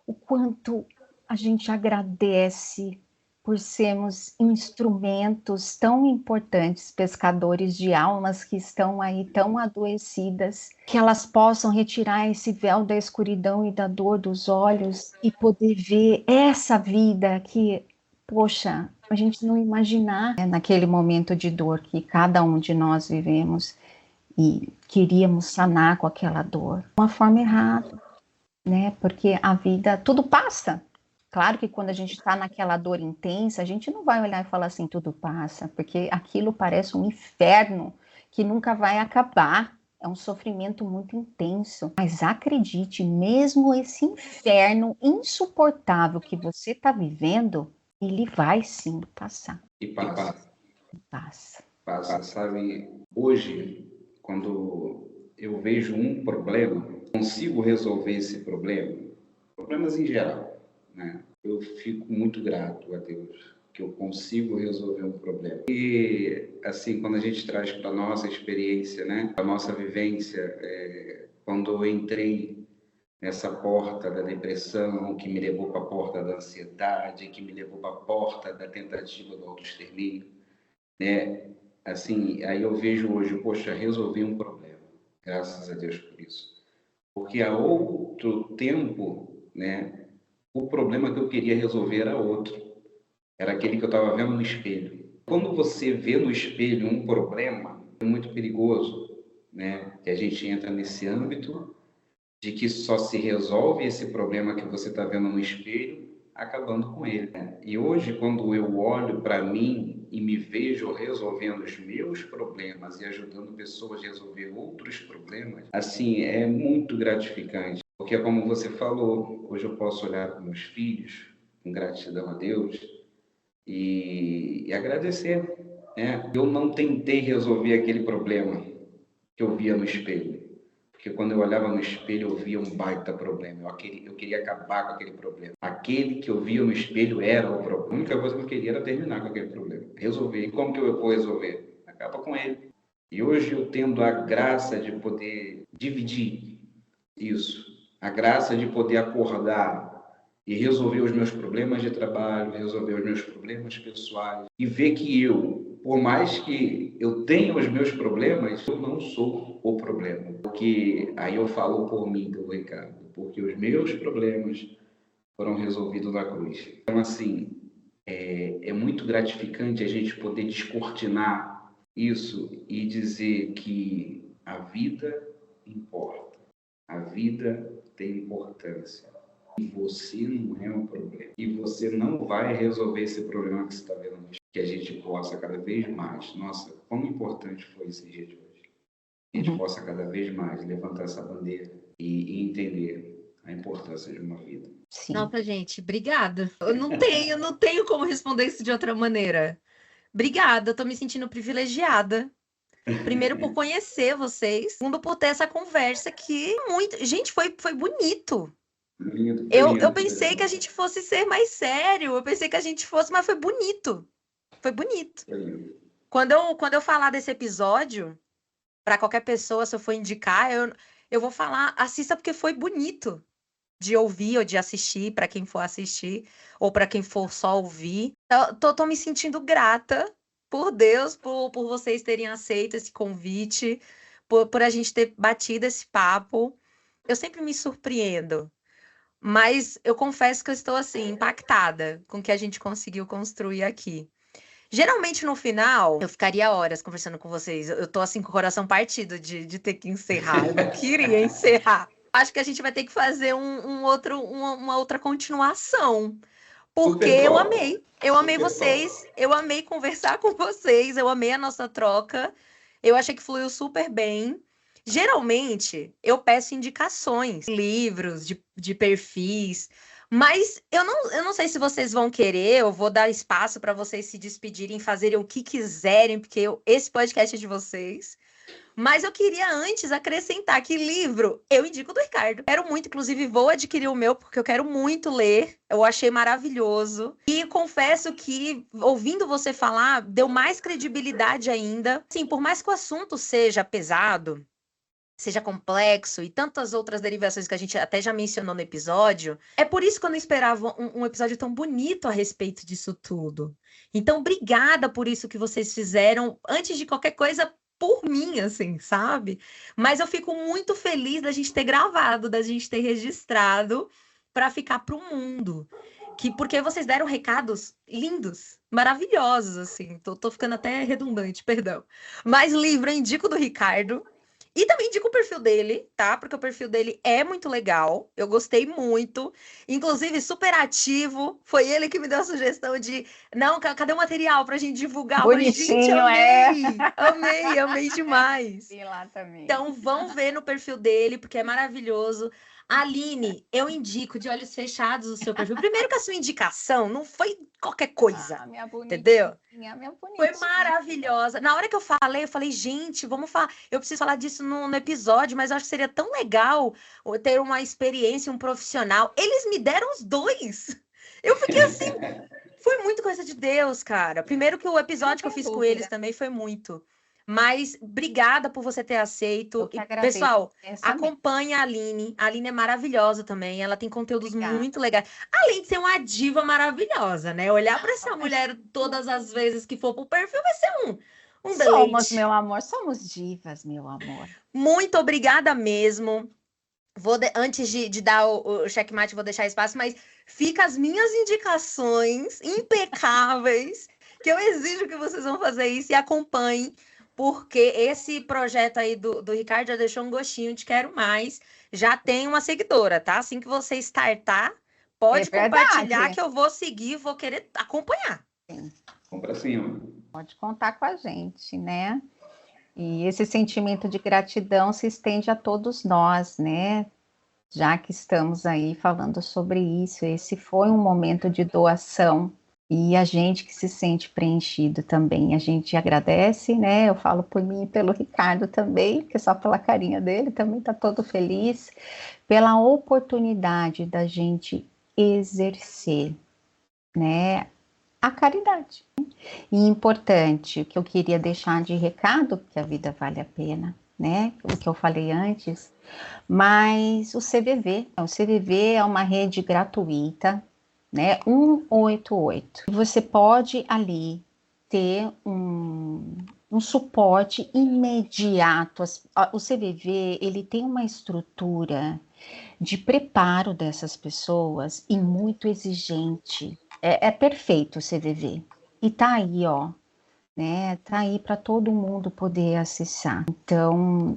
O quanto a gente agradece por sermos instrumentos tão importantes, pescadores de almas que estão aí tão adoecidas, que elas possam retirar esse véu da escuridão e da dor dos olhos e poder ver essa vida que, poxa, a gente não imaginar, né, naquele momento de dor que cada um de nós vivemos e queríamos sanar com aquela dor. De uma forma errada, né? Porque a vida, tudo passa. Claro que quando a gente está naquela dor intensa, a gente não vai olhar e falar assim, tudo passa, porque aquilo parece um inferno que nunca vai acabar. É um sofrimento muito intenso. Mas acredite, mesmo esse inferno insuportável que você está vivendo, ele vai sim passar. E passa. Passa. Passa, sabe? Hoje, quando eu vejo um problema, consigo resolver esse problema, problemas em geral, né? Eu fico muito grato a Deus que eu consigo resolver um problema. E, assim, quando a gente traz para a nossa experiência, né? A nossa vivência, quando eu entrei nessa porta da depressão, que me levou para a porta da ansiedade, que me levou para a porta da tentativa do autoextermínio, né? Assim, aí eu vejo hoje, poxa, resolvi um problema. Graças a Deus por isso. Porque há outro tempo, né, o problema que eu queria resolver era outro. Era aquele que eu estava vendo no espelho. Quando você vê no espelho um problema, é muito perigoso, né? Que a gente entra nesse âmbito de que só se resolve esse problema que você está vendo no espelho acabando com ele, né? E hoje, quando eu olho para mim e me vejo resolvendo os meus problemas e ajudando pessoas a resolver outros problemas, assim, é muito gratificante. Porque, como você falou, hoje eu posso olhar para meus filhos com gratidão a Deus e agradecer, né? Eu não tentei resolver aquele problema que eu via no espelho. Porque quando eu olhava no espelho, eu via um baita problema. Eu queria acabar com aquele problema. Aquele que eu via no espelho era o problema. A única coisa que eu queria era terminar com aquele problema. Resolver. E como que eu vou resolver? Acaba com ele. E hoje eu tendo a graça de poder dividir isso. A graça de poder acordar e resolver os meus problemas de trabalho, resolver os meus problemas pessoais. E ver que por mais que eu tenha os meus problemas, eu não sou o problema. Porque aí eu falo por mim, pelo Ricardo, porque os meus problemas foram resolvidos na cruz. Então, assim, é muito gratificante a gente poder descortinar isso e dizer que a vida importa. A vida tem importância. E você não é um problema. E você não vai resolver esse problema que você está vendo. Que a gente possa cada vez mais, nossa, como importante foi esse dia de hoje. A gente possa cada vez mais levantar essa bandeira e entender a importância de uma vida. Sim. Nossa, gente, obrigada. Eu não tenho como responder isso de outra maneira. Obrigada, eu tô me sentindo privilegiada. Primeiro por conhecer vocês, segundo por ter essa conversa que muito, gente, foi bonito. Lindo, Eu pensei que a gente fosse ser mais sério, eu pensei que a gente fosse, mas foi bonito. Foi bonito. Quando eu falar desse episódio, para qualquer pessoa, se eu for indicar, eu vou falar, assista porque foi bonito de ouvir ou de assistir, para quem for assistir, ou para quem for só ouvir. Tô me sentindo grata por Deus, por vocês terem aceito esse convite, por a gente ter batido esse papo. Eu sempre me surpreendo. Mas eu confesso que eu estou, assim, impactada com o que a gente conseguiu construir aqui. Geralmente, no final, eu ficaria horas conversando com vocês. Eu tô, assim, com o coração partido de ter que encerrar. Eu não queria encerrar. Acho que a gente vai ter que fazer uma outra continuação. Porque eu amei. Eu amei vocês. Eu amei conversar com vocês. Eu amei a nossa troca. Eu achei que fluiu super bem. Geralmente, eu peço indicações, livros, de perfis, mas eu não sei se vocês vão querer, eu vou dar espaço para vocês se despedirem, fazerem o que quiserem, porque esse podcast é de vocês. Mas eu queria antes acrescentar que livro eu indico do Ricardo. Quero muito, inclusive vou adquirir o meu, porque eu quero muito ler. Eu achei maravilhoso. E confesso que, ouvindo você falar, deu mais credibilidade ainda. Sim, por mais que o assunto seja pesado, seja complexo e tantas outras derivações que a gente até já mencionou no episódio, é por isso que eu não esperava um episódio tão bonito a respeito disso tudo. Então, obrigada por isso que vocês fizeram, antes de qualquer coisa, por mim, assim, sabe? Mas eu fico muito feliz da gente ter gravado, da gente ter registrado para ficar para o mundo. Porque vocês deram recados lindos, maravilhosos, assim. Tô ficando até redundante, perdão. Mas livro eu indico do Ricardo. E também indico o perfil dele, tá? Porque o perfil dele é muito legal. Eu gostei muito. Inclusive, super ativo. Foi ele que me deu a sugestão de... Não, cadê o material pra gente divulgar? Eu falei, gente, Bonitinho, amei demais. Vi lá também. Então, vão ver no perfil dele, porque é maravilhoso. Aline, eu indico de olhos fechados o seu perfil. Primeiro que a sua indicação não foi qualquer coisa, Minha entendeu? Minha Foi bonitinha. maravilhosa. Na hora que eu falei, gente, vamos falar. Eu preciso falar disso no episódio, mas eu acho que seria tão legal ter uma experiência, um profissional. Eles me deram os dois. Eu fiquei assim, foi muito coisa de Deus, cara. Primeiro que o episódio que eu fiz com eles também foi muito. Mas obrigada por você ter aceito. Eu que E, agradeço. pessoal, Essa mesmo. acompanha a Aline. A Aline é maravilhosa também. Ela tem conteúdos Obrigada. muito legais. Além de ser uma diva maravilhosa, né? Olhar para essa mulher todas as vezes que for pro perfil vai ser um Somos, deleite. meu amor, somos divas, meu amor. Muito obrigada mesmo. Antes de dar o checkmate, vou deixar espaço, mas fica as minhas indicações impecáveis, que eu exijo que vocês vão fazer isso e acompanhem, porque esse projeto aí do Ricardo já deixou um gostinho de quero mais. Já tem uma seguidora, tá? Assim que você startar, pode compartilhar que eu vou seguir, vou querer acompanhar. Sim. Vamos para cima. Pode contar com a gente, né? E esse sentimento de gratidão se estende a todos nós, né? Já que estamos aí falando sobre isso, esse foi um momento de doação e a gente que se sente preenchido também, a gente agradece, né? Eu falo por mim e pelo Ricardo também, que só pela carinha dele também tá todo feliz, pela oportunidade da gente exercer, né? A caridade. E importante, o que eu queria deixar de recado, que a vida vale a pena, né? O que eu falei antes, mas o CVV é uma rede gratuita, né? 188. E você pode ali ter um suporte imediato. O CVV, ele tem uma estrutura de preparo dessas pessoas e muito exigente. É perfeito o CVV. E tá aí, ó, né? Tá aí para todo mundo poder acessar. Então,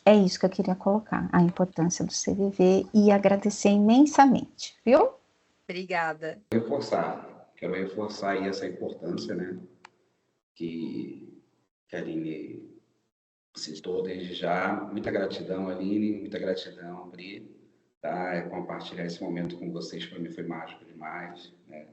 é isso que eu queria colocar, a importância do CVV e agradecer imensamente, viu? Obrigada. Quero reforçar aí essa importância, né? Que a Aline citou desde já. Muita gratidão, Aline, muita gratidão, Bri. Tá? Compartilhar esse momento com vocês para mim foi mágico demais, né?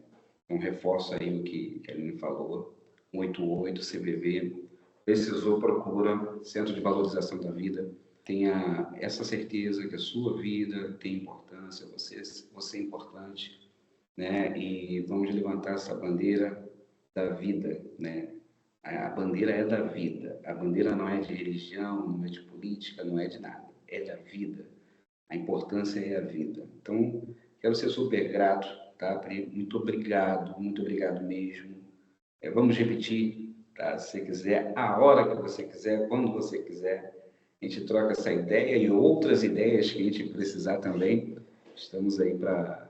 Então, reforço aí o que a Aline falou. 188, CVV. Precisou, procura, Centro de Valorização da Vida. Tenha essa certeza que a sua vida tem importância, você é importante, né? E vamos levantar essa bandeira da vida, né? A bandeira é da vida. A bandeira não é de religião, não é de política, não é de nada. É da vida. A importância é a vida. Então, quero ser super grato, tá, Pri? Muito obrigado mesmo. Vamos repetir, tá? Se você quiser, a hora que você quiser, quando você quiser. A gente troca essa ideia e outras ideias que a gente precisar também. Estamos aí para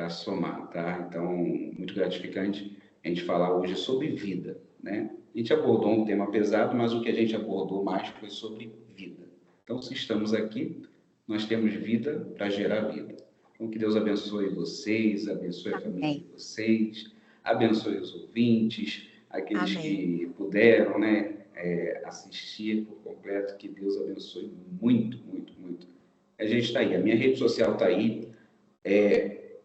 somar, tá? Então, muito gratificante a gente falar hoje sobre vida, né? A gente abordou um tema pesado, mas o que a gente abordou mais foi sobre vida. Então, se estamos aqui, nós temos vida para gerar vida. Então, que Deus abençoe vocês, abençoe a família de vocês, abençoe os ouvintes, aqueles que puderam, né, assistir por completo. Que Deus abençoe muito, muito, muito. A gente está aí, a minha rede social está aí.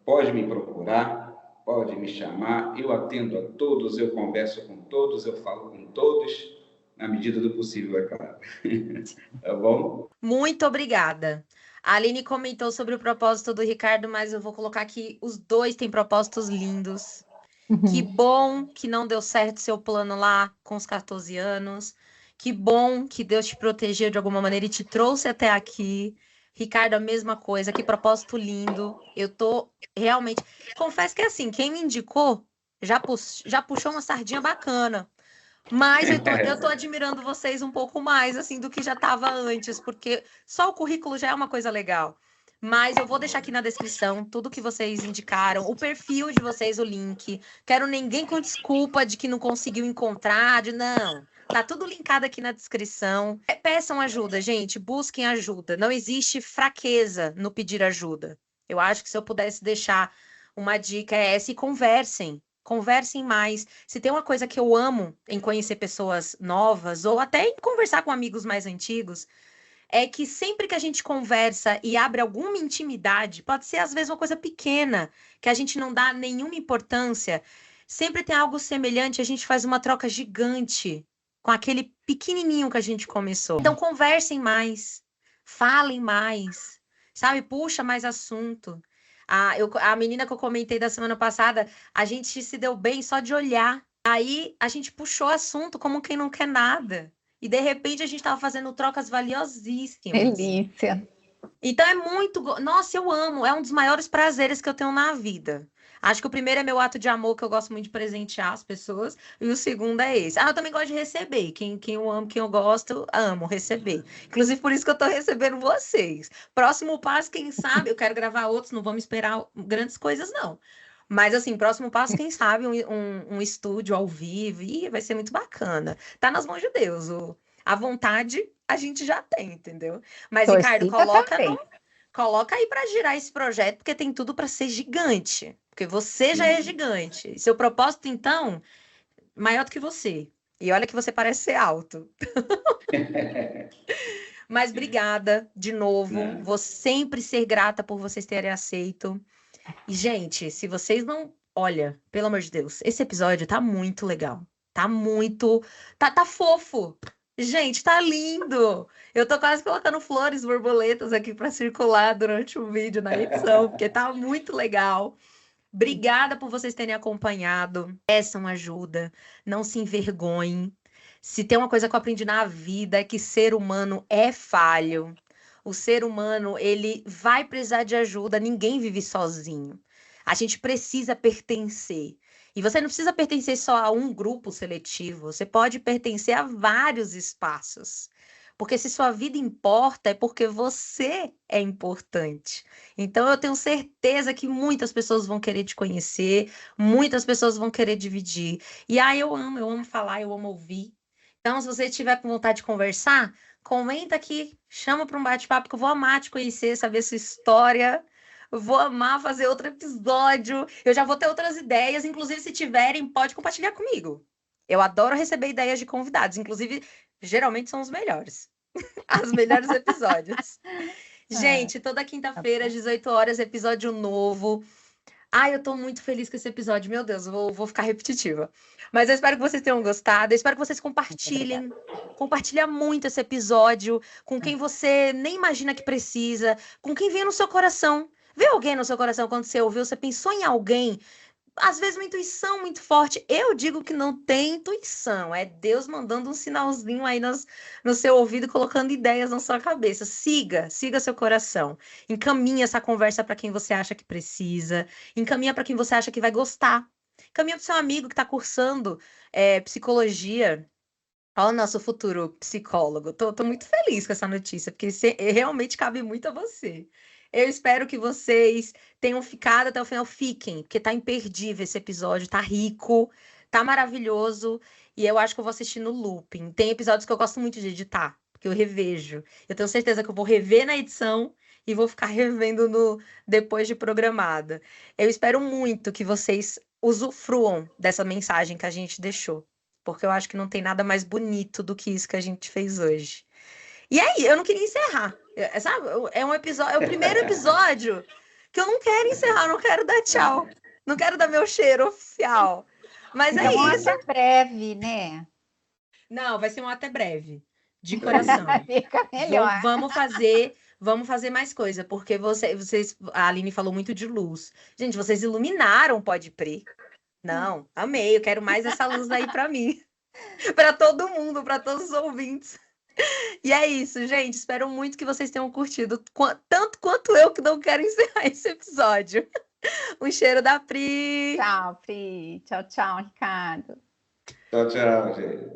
Pode me procurar, pode me chamar, eu atendo a todos, eu converso com todos, eu falo com todos, na medida do possível, é claro. Tá bom? Muito obrigada. A Aline comentou sobre o propósito do Ricardo, mas eu vou colocar aqui, os dois têm propósitos lindos. Que bom que não deu certo seu plano lá com os 14 anos. Que bom que Deus te protegeu de alguma maneira e te trouxe até aqui. Ricardo, a mesma coisa, que propósito lindo. Eu tô realmente... Confesso que assim, quem me indicou já puxou uma sardinha bacana. Mas eu tô admirando vocês um pouco mais, assim, do que já estava antes, porque só o currículo já é uma coisa legal. Mas eu vou deixar aqui na descrição tudo que vocês indicaram, o perfil de vocês, o link. Quero ninguém com desculpa de que não conseguiu encontrar, não. Tá tudo linkado aqui na descrição. Peçam ajuda, gente. Busquem ajuda. Não existe fraqueza no pedir ajuda. Eu acho que se eu pudesse deixar uma dica é essa, e conversem. Conversem mais. Se tem uma coisa que eu amo em conhecer pessoas novas, ou até em conversar com amigos mais antigos, é que sempre que a gente conversa e abre alguma intimidade, pode ser às vezes uma coisa pequena, que a gente não dá nenhuma importância, sempre tem algo semelhante, a gente faz uma troca gigante com aquele pequenininho que a gente começou. Então conversem mais, falem mais, sabe? Puxa mais assunto. A menina que eu comentei da semana passada, a gente se deu bem só de olhar. Aí a gente puxou assunto como quem não quer nada. E de repente a gente estava fazendo trocas valiosíssimas. Delícia. Então é muito. Nossa, eu amo. É um dos maiores prazeres que eu tenho na vida. Acho que o primeiro é meu ato de amor, que eu gosto muito de presentear as pessoas. E o segundo é esse. Eu também gosto de receber. Quem eu amo, quem eu gosto, amo receber. Inclusive por isso que eu tô recebendo vocês. Próximo passo, quem sabe, eu quero gravar outros, não vamos esperar grandes coisas, não. Mas, assim, próximo passo, quem sabe, um estúdio ao vivo, e vai ser muito bacana. Tá nas mãos de Deus. A vontade a gente já tem, entendeu? Mas, Ricardo, coloca aí para girar esse projeto, porque tem tudo para ser gigante. Porque você já é gigante. Seu propósito, então, maior do que você. E olha que você parece ser alto. Mas obrigada de novo. Vou sempre ser grata por vocês terem aceito. E, gente, se vocês não... Olha, pelo amor de Deus, esse episódio tá muito legal. Tá muito... Tá fofo. Gente, tá lindo. Eu tô quase colocando flores, borboletas aqui para circular durante o vídeo na edição, porque tá muito legal. Obrigada por vocês terem acompanhado. Peçam ajuda. Não se envergonhem. Se tem uma coisa que eu aprendi na vida é que ser humano é falho. O ser humano, ele vai precisar de ajuda, ninguém vive sozinho. A gente precisa pertencer. E você não precisa pertencer só a um grupo seletivo, você pode pertencer a vários espaços. Porque se sua vida importa, é porque você é importante. Então eu tenho certeza que muitas pessoas vão querer te conhecer, muitas pessoas vão querer dividir. E eu amo falar, eu amo ouvir. Então, se você tiver com vontade de conversar, comenta aqui, chama para um bate-papo que eu vou amar te conhecer, saber sua história. Eu vou amar fazer outro episódio. Eu já vou ter outras ideias, inclusive se tiverem, pode compartilhar comigo. Eu adoro receber ideias de convidados, inclusive, geralmente são os melhores. Os melhores episódios. Gente, toda quinta-feira, às 18 horas, episódio novo. Eu tô muito feliz com esse episódio. Meu Deus, vou ficar repetitiva. Mas eu espero que vocês tenham gostado. Eu espero que vocês compartilhem. Compartilha muito esse episódio com quem você nem imagina que precisa, com quem vem no seu coração. Vê alguém no seu coração quando você ouviu, você pensou em alguém. Às vezes uma intuição muito forte. Eu digo que não tem intuição. É Deus mandando um sinalzinho aí no seu ouvido, colocando ideias na sua cabeça. Siga seu coração. Encaminha essa conversa para quem você acha que precisa. Encaminha para quem você acha que vai gostar. Encaminha para o seu amigo que está cursando psicologia. Olha o nosso futuro psicólogo. Tô muito feliz com essa notícia, porque realmente cabe muito a você. Eu espero que vocês tenham ficado até o final. Fiquem, porque tá imperdível esse episódio, tá rico, tá maravilhoso. E eu acho que eu vou assistir no looping. Tem episódios que eu gosto muito de editar, porque eu revejo. Eu tenho certeza que eu vou rever na edição e vou ficar revendo depois de programada. Eu espero muito que vocês usufruam dessa mensagem que a gente deixou, porque eu acho que não tem nada mais bonito do que isso que a gente fez hoje. E aí, eu não queria encerrar, sabe? É o primeiro episódio que eu não quero encerrar, não quero dar tchau, não quero dar meu cheiro oficial. Mas é isso. Até breve, né? Não, vai ser um até breve, de coração. Fica melhor. Vamos fazer mais coisa, porque vocês, a Aline falou muito de luz. Gente, vocês iluminaram o Pode Prê. Não, amei, eu quero mais essa luz aí para mim, para todo mundo, para todos os ouvintes. E é isso, gente. Espero muito que vocês tenham curtido, tanto quanto eu, que não quero encerrar esse episódio. Um cheiro da Pri. Tchau, Pri. Tchau, Ricardo. Tchau, gente.